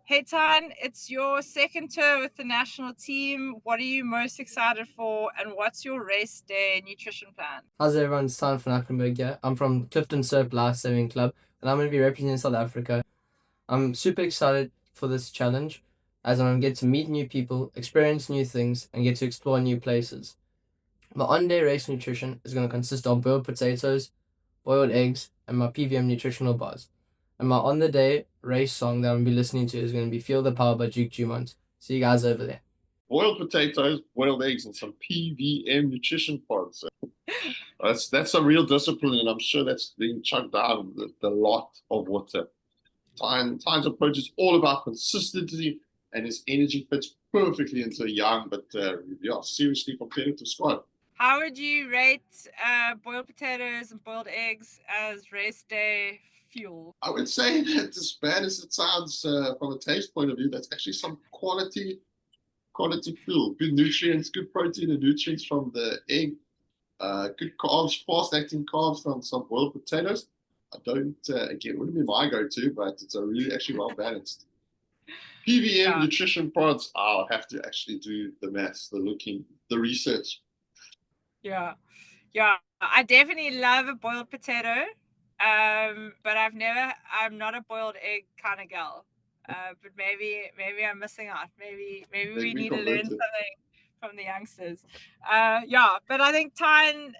Hey Tyne, it's your second tour with the national team. What are you most excited for, and what's your race day nutrition plan? How's everyone? It's Tyne van Achtenbergh here. I'm from Clifton Surf Lifesaving Club, and I'm going to be representing South Africa. I'm super excited for this challenge, as I'm going to get to meet new people, experience new things, and get to explore new places. My on-day race nutrition is going to consist of boiled potatoes, boiled eggs, and my PVM nutritional bars. And my on-the-day race song that I'm going to be listening to is going to be Feel the Power by Duke Dumont. See you guys over there. Boiled potatoes, boiled eggs, and some PVM nutrition pods. That's a real discipline, and I'm sure that's being chugged down with a lot of water. Tyne's approach is all about consistency, and his energy fits perfectly into a young but seriously competitive squad. How would you rate boiled potatoes and boiled eggs as race day fuel? I would say that as bad as it sounds from a taste point of view, that's actually some quality fuel. Good nutrients, good protein and nutrients from the egg, good carbs, fast-acting carbs from some boiled potatoes. I don't, again, it wouldn't be my go-to, but it's a really actually well-balanced. PVM nutrition pods, I'll have to actually do the maths, the research. Yeah, I definitely love a boiled potato, but I'm not a boiled egg kind of gal. But maybe I'm missing out. Maybe we need to learn something from the youngsters. But I think Tyne,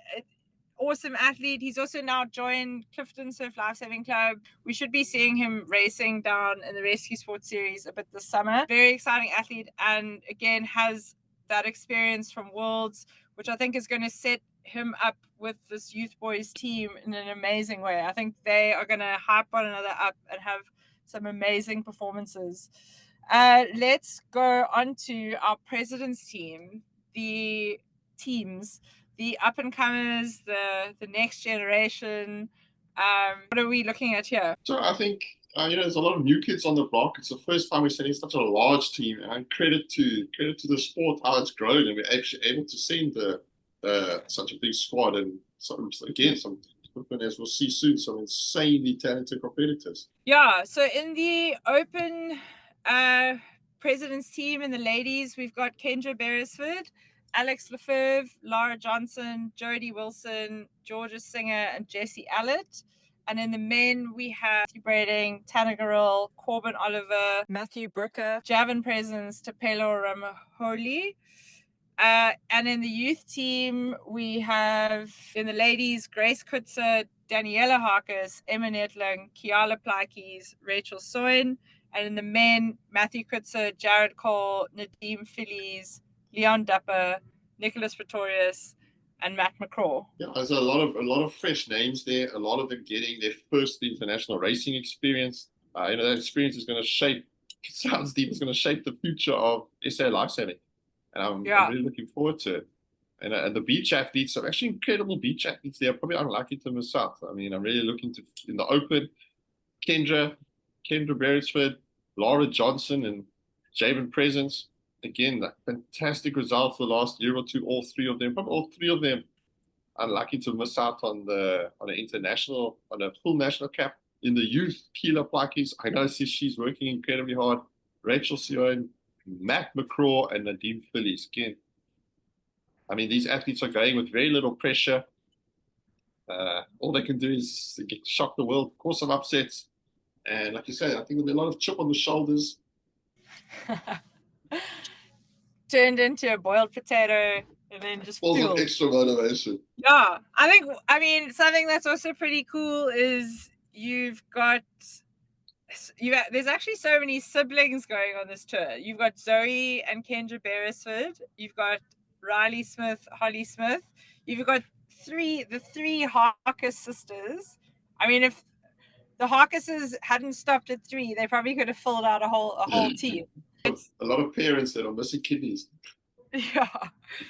awesome athlete. He's also now joined Clifton Surf Lifesaving Club. We should be seeing him racing down in the Rescue Sports Series a bit this summer. Very exciting athlete, and again has that experience from Worlds, which I think is going to set him up with this youth boys team in an amazing way. I think they are going to hype one another up and have some amazing performances. Let's go on to our president's team, the teams, the up-and-comers, the next generation. What are we looking at here? So I think there's a lot of new kids on the block. It's the first time we're sending such a large team, and credit to the sport how it's grown, and we're actually able to send such a big squad, and some as we'll see soon, some insanely talented competitors. Yeah. So in the open president's team in the ladies, we've got Kendra Beresford, Alex Lefebvre, Laura Johnson, Jodie Wilson, Georgia Singer, and Jessie Allett. And in the men, we have Matthew Brading, Tanner Garrell, Corbin Oliver, Matthew Brooker, Javin Presence, Tapelo Ramaholi. And in the youth team, we have in the ladies, Grace Kutzer, Daniela Harkis, Emma Netling, Kiala Plaikes, Rachel Soin. And in the men, Matthew Kutzer, Jared Cole, Nadeem Phillies, Leon Dapper, Nicholas Pretorius, and Matt McCraw. Yeah, there's a lot of fresh names there. A lot of them getting their first international racing experience. That experience is going to shape. It sounds deep. It's going to shape the future of SA lifesaving, and I'm really looking forward to it. And the beach athletes are actually incredible beach athletes. They're probably unlikely to miss out. I mean, I'm really looking to in the open. Kendra Beresford, Laura Johnson, and Javin Presence. Again, that fantastic result for the last year or two. All three of them unlucky to miss out on a full national cap. In the youth, Keela Plaikes, I know she's working incredibly hard. Rachel Sion, Matt McCraw and Nadeem Phillies. Again, I mean, these athletes are going with very little pressure. All they can do is shock the world, cause some upsets. And like you said, I think there'll be a lot of chip on the shoulders. Turned into a boiled potato and then just Full fuel. of extra motivation. Yeah, I mean, something that's also pretty cool is there's actually so many siblings going on this tour. You've got Zoe and Kendra Beresford. You've got Riley Smith, Holly Smith. You've got the three Harkis sisters. I mean, if the Harkises hadn't stopped at 3, they probably could have filled out a whole team. A lot of parents that are missing kidneys. Yeah.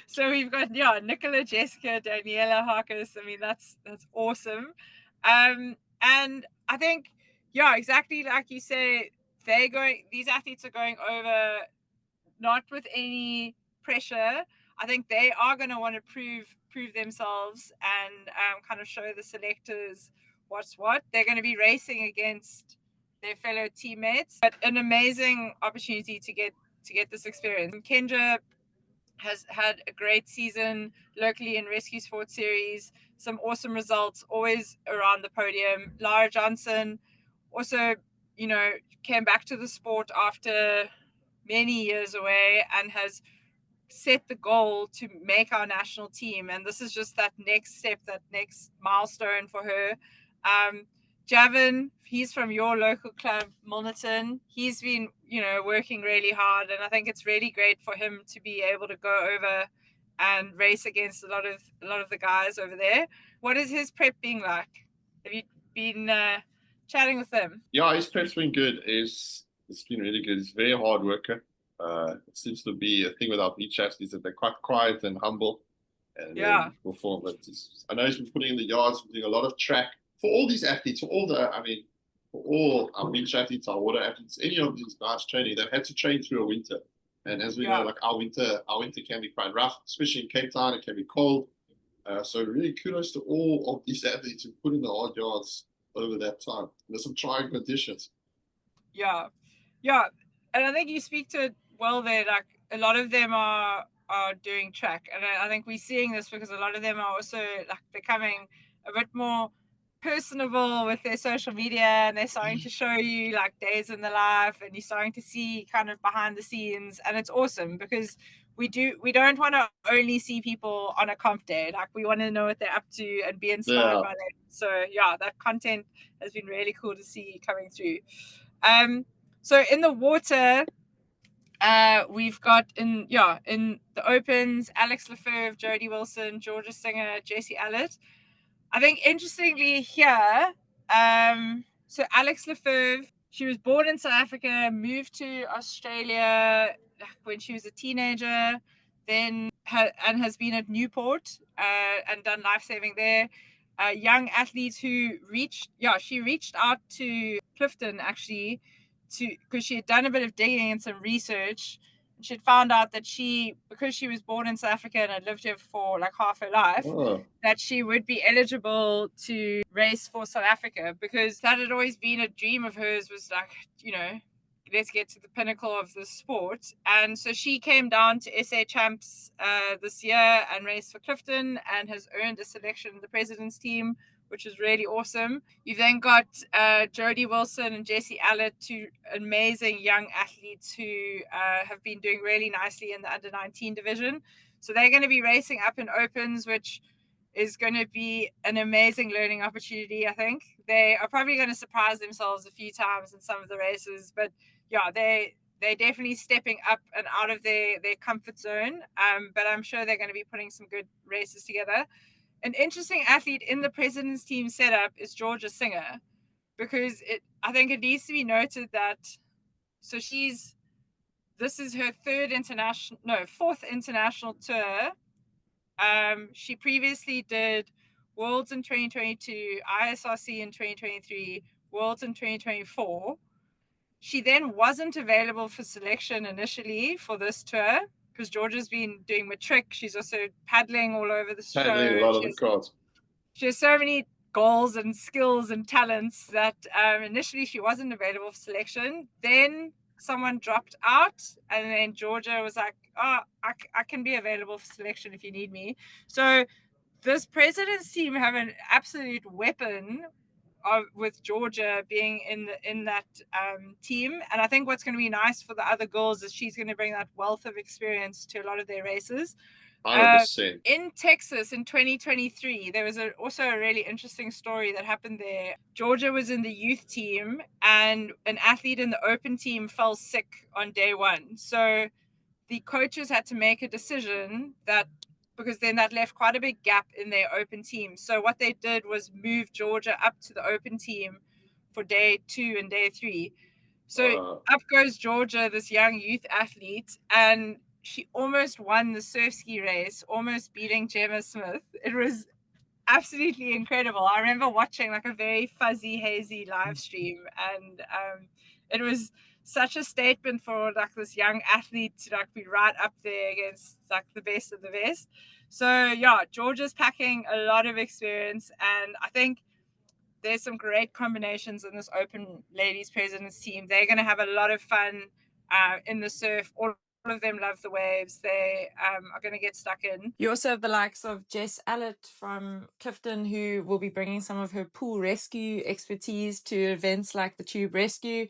So we've got Nicola, Jessica, Daniela Harkis. I mean, that's awesome. And I think exactly like you say, these athletes are going over not with any pressure. I think they are going to want to prove themselves and kind of show the selectors what's what. They're going to be racing against their fellow teammates, but an amazing opportunity to get this experience. And Kendra has had a great season locally in Rescue Sports Series, some awesome results, always around the podium. Lara Johnson also, came back to the sport after many years away and has set the goal to make our national team. And this is just that next step, that next milestone for her. Javin, he's from your local club, Milnerton. He's been, working really hard, and I think it's really great for him to be able to go over and race against a lot of the guys over there. What is his prep being like? Have you been chatting with him? Yeah, his prep's been good. It's been really good. He's a very hard worker. It seems to be a thing with our beach athletes that they're quite quiet and humble, and perform. But I know he's been putting in the yards, doing a lot of track. For all these athletes, for all our beach athletes, our water athletes, any of these guys training, they've had to train through a winter. And as we know, like our winter can be quite rough, especially in Cape Town. It can be cold. So really kudos to all of these athletes who put in the hard yards over that time. There's some trying conditions. Yeah. And I think you speak to it well there. Like a lot of them are doing track, and I think we're seeing this because a lot of them are also like becoming a bit more personable with their social media, and they're starting to show you like days in the life, and you're starting to see kind of behind the scenes, and it's awesome because we don't want to only see people on a comp day. Like we want to know what they're up to and be inspired by them. So that content has been really cool to see coming through. So in the water, we've got in the opens, Alex Lefebvre, Jodie Wilson, Georgia Singer, Jessie Allett. I think interestingly here, so Alex Lefebvre, she was born in South Africa, moved to Australia when she was a teenager, then has been at Newport and done lifesaving there. Young athlete who reached out to Clifton actually because she had done a bit of digging and some research. She'd found out that because she was born in South Africa and had lived here for like half her life, that she would be eligible to race for South Africa, because that had always been a dream of hers, was like, let's get to the pinnacle of the sport. And so she came down to SA Champs this year and raced for Clifton and has earned a selection in the President's team, which is really awesome. You've then got Jodie Wilson and Jessie Allett, 2 amazing young athletes who have been doing really nicely in the under-19 division. So they're going to be racing up in opens, which is going to be an amazing learning opportunity, I think. They are probably going to surprise themselves a few times in some of the races, but they're definitely stepping up and out of their comfort zone. But I'm sure they're going to be putting some good races together. An interesting athlete in the President's team setup is Georgia Singer, because I think it needs to be noted that this is her fourth international tour. She previously did Worlds in 2022, ISRC in 2023, Worlds in 2024. She then wasn't available for selection initially for this tour because Georgia's been doing matric. She's also paddling all over the show. Paddling a lot of the cards. She has so many goals and skills and talents that initially she wasn't available for selection. Then someone dropped out, and then Georgia was like, oh, I can be available for selection if you need me. So this president's team have an absolute weapon with Georgia being in that team. And I think what's going to be nice for the other girls is she's going to bring that wealth of experience to a lot of their races. 100%. In Texas in 2023, there was also a really interesting story that happened there. Georgia was in the youth team, and an athlete in the open team fell sick on day one. So the coaches had to make a decision because then that left quite a big gap in their open team. So what they did was move Georgia up to the open team for day 2 and day 3. So up goes Georgia, this young youth athlete, and she almost won the surf ski race, almost beating Gemma Smith. It was absolutely incredible. I remember watching like a very fuzzy, hazy live stream, and it was such a statement for like this young athlete to like be right up there against like the best of the best. So yeah, Georgia's packing a lot of experience, and I think there's some great combinations in this open ladies president's team. They're going to have a lot of fun in the surf. All of them love the waves. They are going to get stuck in. You also have the likes of Jess Allett from Clifton, who will be bringing some of her pool rescue expertise to events like the Tube Rescue.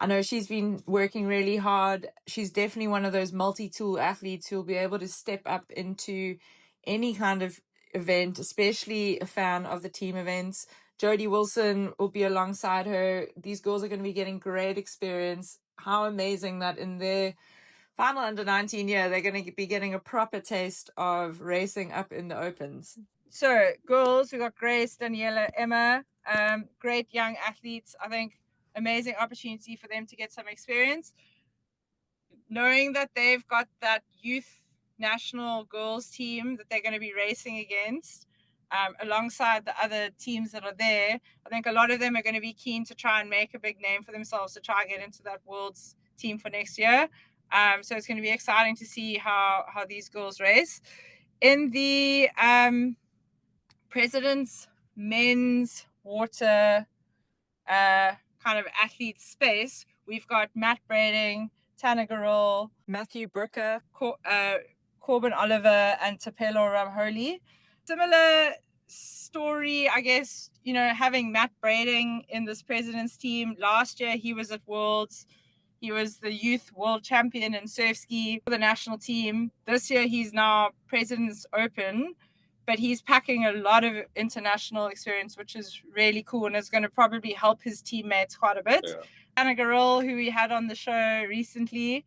I know she's been working really hard. She's definitely one of those multi-tool athletes who will be able to step up into any kind of event, especially a fan of the team events. Jodie Wilson will be alongside her. These girls are going to be getting great experience. How amazing that in their final under 19 year, they're going to be getting a proper taste of racing up in the opens. So girls, we got Grace, Daniela, Emma, great young athletes. I think amazing opportunity for them to get some experience. Knowing that they've got that youth national girls team that they're going to be racing against, alongside the other teams that are there, I think a lot of them are going to be keen to try and make a big name for themselves to try and get into that world's team for next year. So it's going to be exciting to see how these girls race. In the President's men's water kind of athlete space, we've got Matt Brading, Tana Garol, Matthew Brooker, Corbin Oliver, and Tapelo Ramholi. Similar story, I guess, having Matt Brading in this president's team. Last year, he was at Worlds. He was the youth world champion in surf ski for the national team. This year, he's now President's Open, but he's packing a lot of international experience, which is really cool, and it's going to probably help his teammates quite a bit. Yeah. Anna Garol, who we had on the show recently,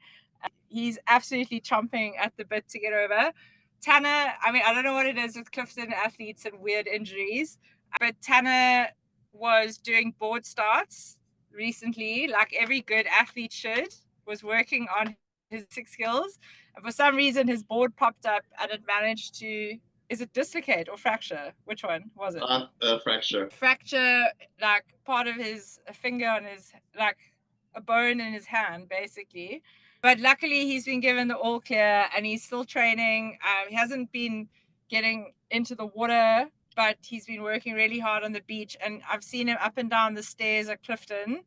he's absolutely chomping at the bit to get over. Tana, I mean, I don't know what it is with Clifton athletes and weird injuries, but Tana was doing board starts recently, like every good athlete should, was working on his skills. And for some reason, his board popped up and it managed to, is it dislocate or fracture? Which one was it? Fracture. Fracture, like part of his finger on his, like a bone in his hand, basically. But luckily, he's been given the all clear and he's still training. He hasn't been getting into the water, but he's been working really hard on the beach. And I've seen him up and down the stairs at Clifton,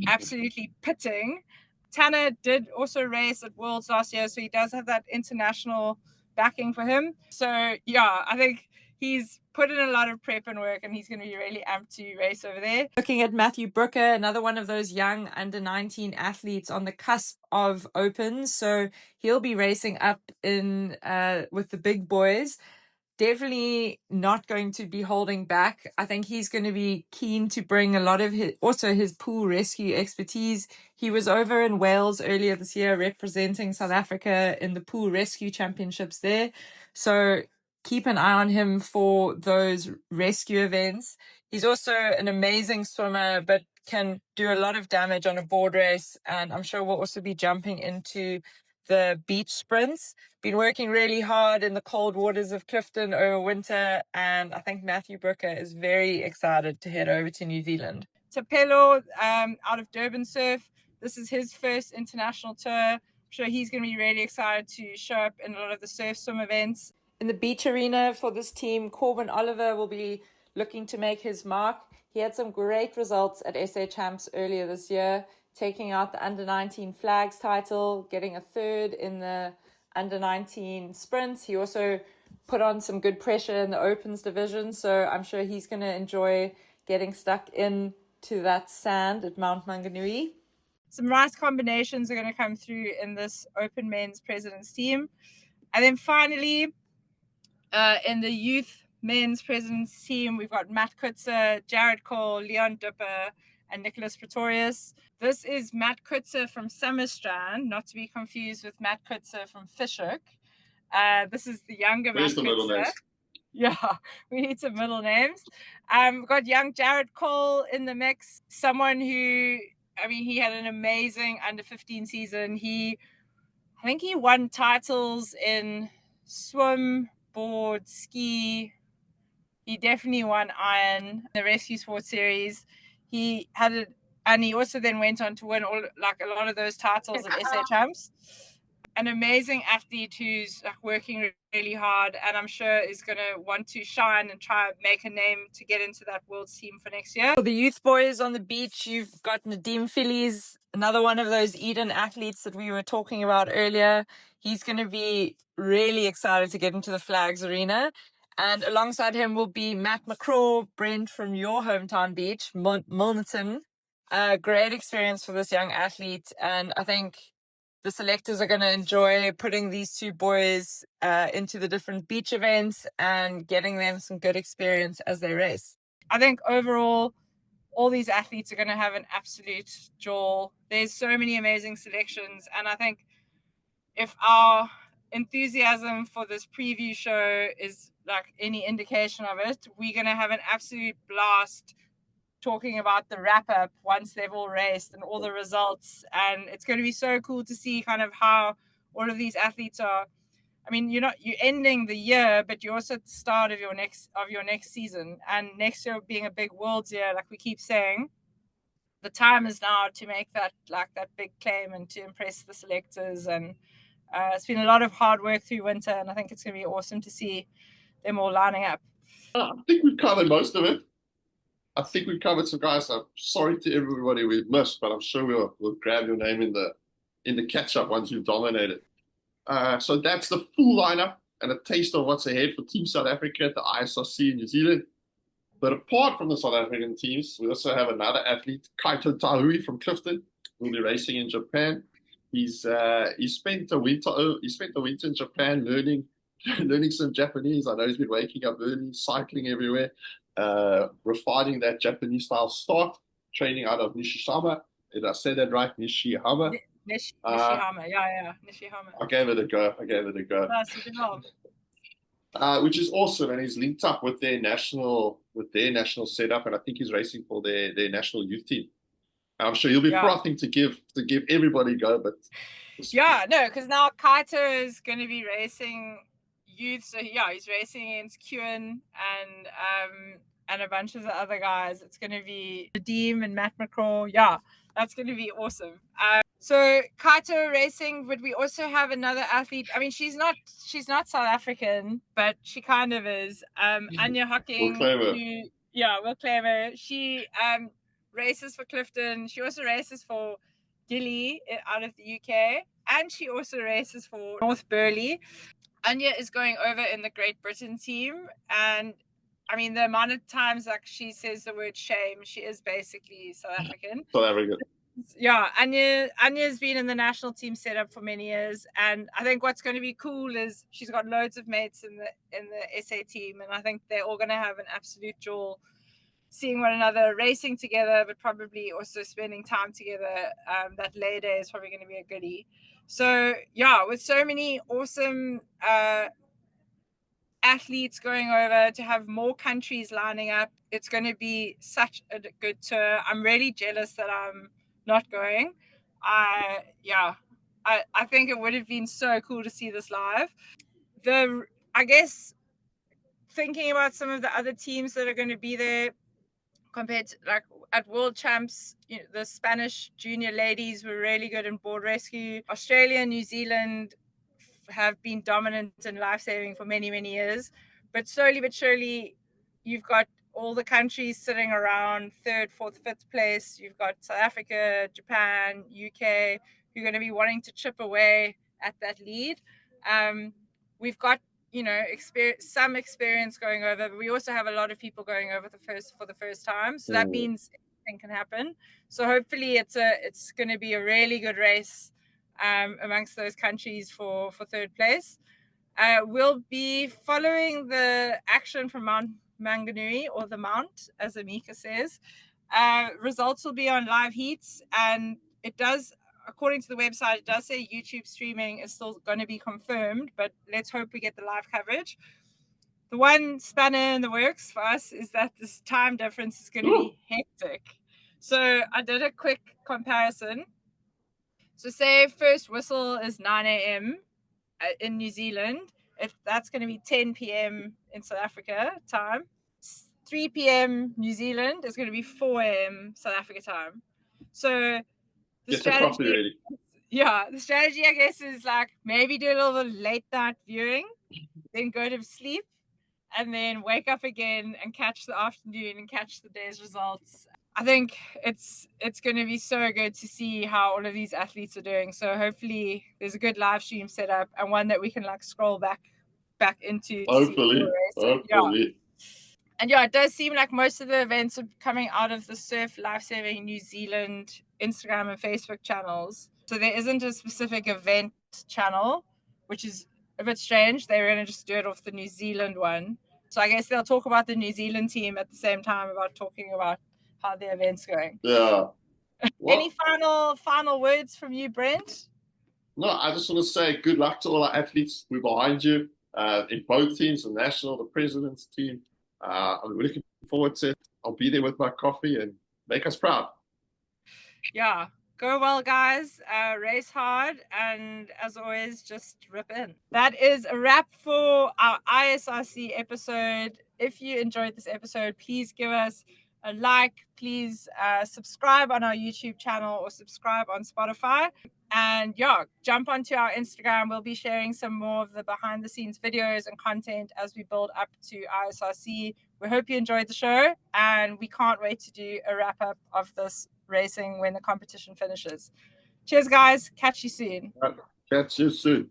absolutely pitting. Tana did also race at Worlds last year, so he does have that international backing for him. So yeah, I think he's put in a lot of prep and work, and he's going to be really amped to race over there. Looking at Matthew Brooker, another one of those young under 19 athletes on the cusp of Opens. So he'll be racing up in with the big boys. Definitely not going to be holding back. I think he's going to be keen to bring a lot of his pool rescue expertise. He was over in Wales earlier this year representing South Africa in the pool rescue championships there. So keep an eye on him for those rescue events. He's also an amazing swimmer, but can do a lot of damage on a board race. And I'm sure we'll also be jumping into the beach sprints. Been working really hard in the cold waters of Clifton over winter, and I think Matthew Brooker is very excited to head over to New Zealand. Tapelo, out of Durban Surf, this is his first international tour. I'm sure he's going to be really excited to show up in a lot of the surf swim events. In the beach arena for this team, Corbin Oliver will be looking to make his mark. He had some great results at SA Champs earlier this year. taking out the under-19 flags title, getting a third in the under-19 sprints. He also put on some good pressure in the opens division, so I'm sure he's going to enjoy getting stuck into that sand at Mount Maunganui. Some nice combinations are going to come through in this open men's president's team. And then finally, in the youth men's president's team, we've got Matt Kutzer, Jared Cole, Leon Dupper, and Nicholas Pretorius. This is Matt Kutzer from Summerstrand, not to be confused with Matt Kutzer from Fishhook. This is the younger Where's Matt the middle Kutzer. names? Yeah, we need some middle names. We've got young Jared Cole in the mix, someone who, I mean, he had an amazing under-15 season. I think he won titles in swim, board, ski. He definitely won iron, the rescue sports series. He had it, and he also then went on to win a lot of those titles at SA Champs. An amazing athlete who's working really hard, and I'm sure is going to want to shine and try and make a name to get into that world's team for next year. For the youth boys on the beach, you've got Nadeem Phillies, another one of those Eden athletes that we were talking about earlier. He's going to be really excited to get into the flags arena. And alongside him will be Matt McCraw, Brent from your hometown beach, Milnerton. Great experience for this young athlete, and I think the selectors are going to enjoy putting these two boys into the different beach events and getting them some good experience as they race. I think overall, all these athletes are going to have an absolute joy. There's so many amazing selections, and I think if our enthusiasm for this preview show is any indication of it, we're going to have an absolute blast talking about the wrap-up once they've all raced and all the results, and it's going to be so cool to see kind of how all of these athletes are. I mean, you're ending the year, but you're also at the start of your next season, and next year being a big world's year, like we keep saying, the time is now to make that big claim and to impress the selectors. And it's been a lot of hard work through winter, and I think it's going to be awesome to see them all lining up. I think we've covered most of it. I think we've covered some guys. I'm sorry to everybody we've missed, but I'm sure we'll grab your name in the catch-up once you've dominated. So that's the full lineup and a taste of what's ahead for Team South Africa at the ISRC in New Zealand. But apart from the South African teams, we also have another athlete, Kaito Tahui from Clifton, who will be racing in Japan. He spent a winter in Japan learning some Japanese. I know he's been waking up early, cycling everywhere, refining that Japanese style start, training out of Nishihama. Did I say that right? Nishihama? Nishihama, yeah, Nishihama. I gave it a go. Nice, good job. Which is awesome, and he's linked up with their national setup, and I think he's racing for their national youth team. And I'm sure he'll be frothing to give everybody a go, but because now Kaito is going to be racing youth, so he's racing against Kewen and a bunch of the other guys. It's going to be Nadeem and Matt McCraw. Yeah, that's going to be awesome. So Kaito racing, but we also have another athlete. I mean, she's not South African, but she kind of is. Anya Hocking. We'll claim her. She races for Clifton. She also races for Gilly out of the UK, and she also races for North Burleigh. Anya is going over in the Great Britain team, and I mean, the amount of times she says the word shame, she is basically South African. South African. Yeah, Anya's been in the national team setup for many years, and I think what's going to be cool is she's got loads of mates in the SA team, and I think they're all going to have an absolute joy seeing one another, racing together, but probably also spending time together. That lay day is probably going to be a goodie. So with so many awesome athletes going over, to have more countries lining up, it's going to be such a good tour. I'm really jealous that I'm not going. I think it would have been so cool to see this live. I guess thinking about some of the other teams that are going to be there compared to at World Champs, the Spanish junior ladies were really good in board rescue. Australia and New Zealand have been dominant in lifesaving for many, many years, but slowly but surely you've got all the countries sitting around third, fourth, fifth place. You've got South Africa, Japan, UK, who are going to be wanting to chip away at that lead. We've got, you know, some experience going over, but we also have a lot of people going over for the first time. So that means anything can happen. So hopefully it's going to be a really good race amongst those countries for third place. We'll be following the action from Mount Maunganui, or the Mount, as Amica says. Results will be on live heats, and it does, according to the website, it does say YouTube streaming is still going to be confirmed, but let's hope we get the live coverage. The one spanner in the works for us is that this time difference is going to be hectic. So I did a quick comparison. So say first whistle is 9 a.m. in New Zealand. That's going to be 10 p.m. in South Africa time. 3 p.m. New Zealand is going to be 4 a.m. South Africa time. So the strategy, I guess, is like maybe do a little bit of late night viewing, then go to sleep, and then wake up again and catch the afternoon and catch the day's results. I think it's going to be so good to see how all of these athletes are doing. So hopefully there's a good live stream set up, and one that we can like scroll back into. Hopefully. Yeah. And yeah, it does seem like most of the events are coming out of the Surf Lifesaving New Zealand Instagram and Facebook channels. So there isn't a specific event channel, which is a bit strange. They were going to just do it off the New Zealand one. So I guess they'll talk about the New Zealand team at the same time about talking about how the event's going. Yeah. Any final words from you, Brent? No, I just want to say good luck to all our athletes. We're behind you in both teams, the national, the president's team. I'm really looking forward to it. I'll be there with my coffee and make us proud. Yeah. Go well, guys. Race hard. And as always, just rip in. That is a wrap for our ISRC episode. If you enjoyed this episode, please give us a like. Please subscribe on our YouTube channel or subscribe on Spotify. And yeah, jump onto our Instagram. We'll be sharing some more of the behind the scenes videos and content as we build up to ISRC. We hope you enjoyed the show, and we can't wait to do a wrap up of this racing when the competition finishes. Cheers, guys. Catch you soon. Catch you soon.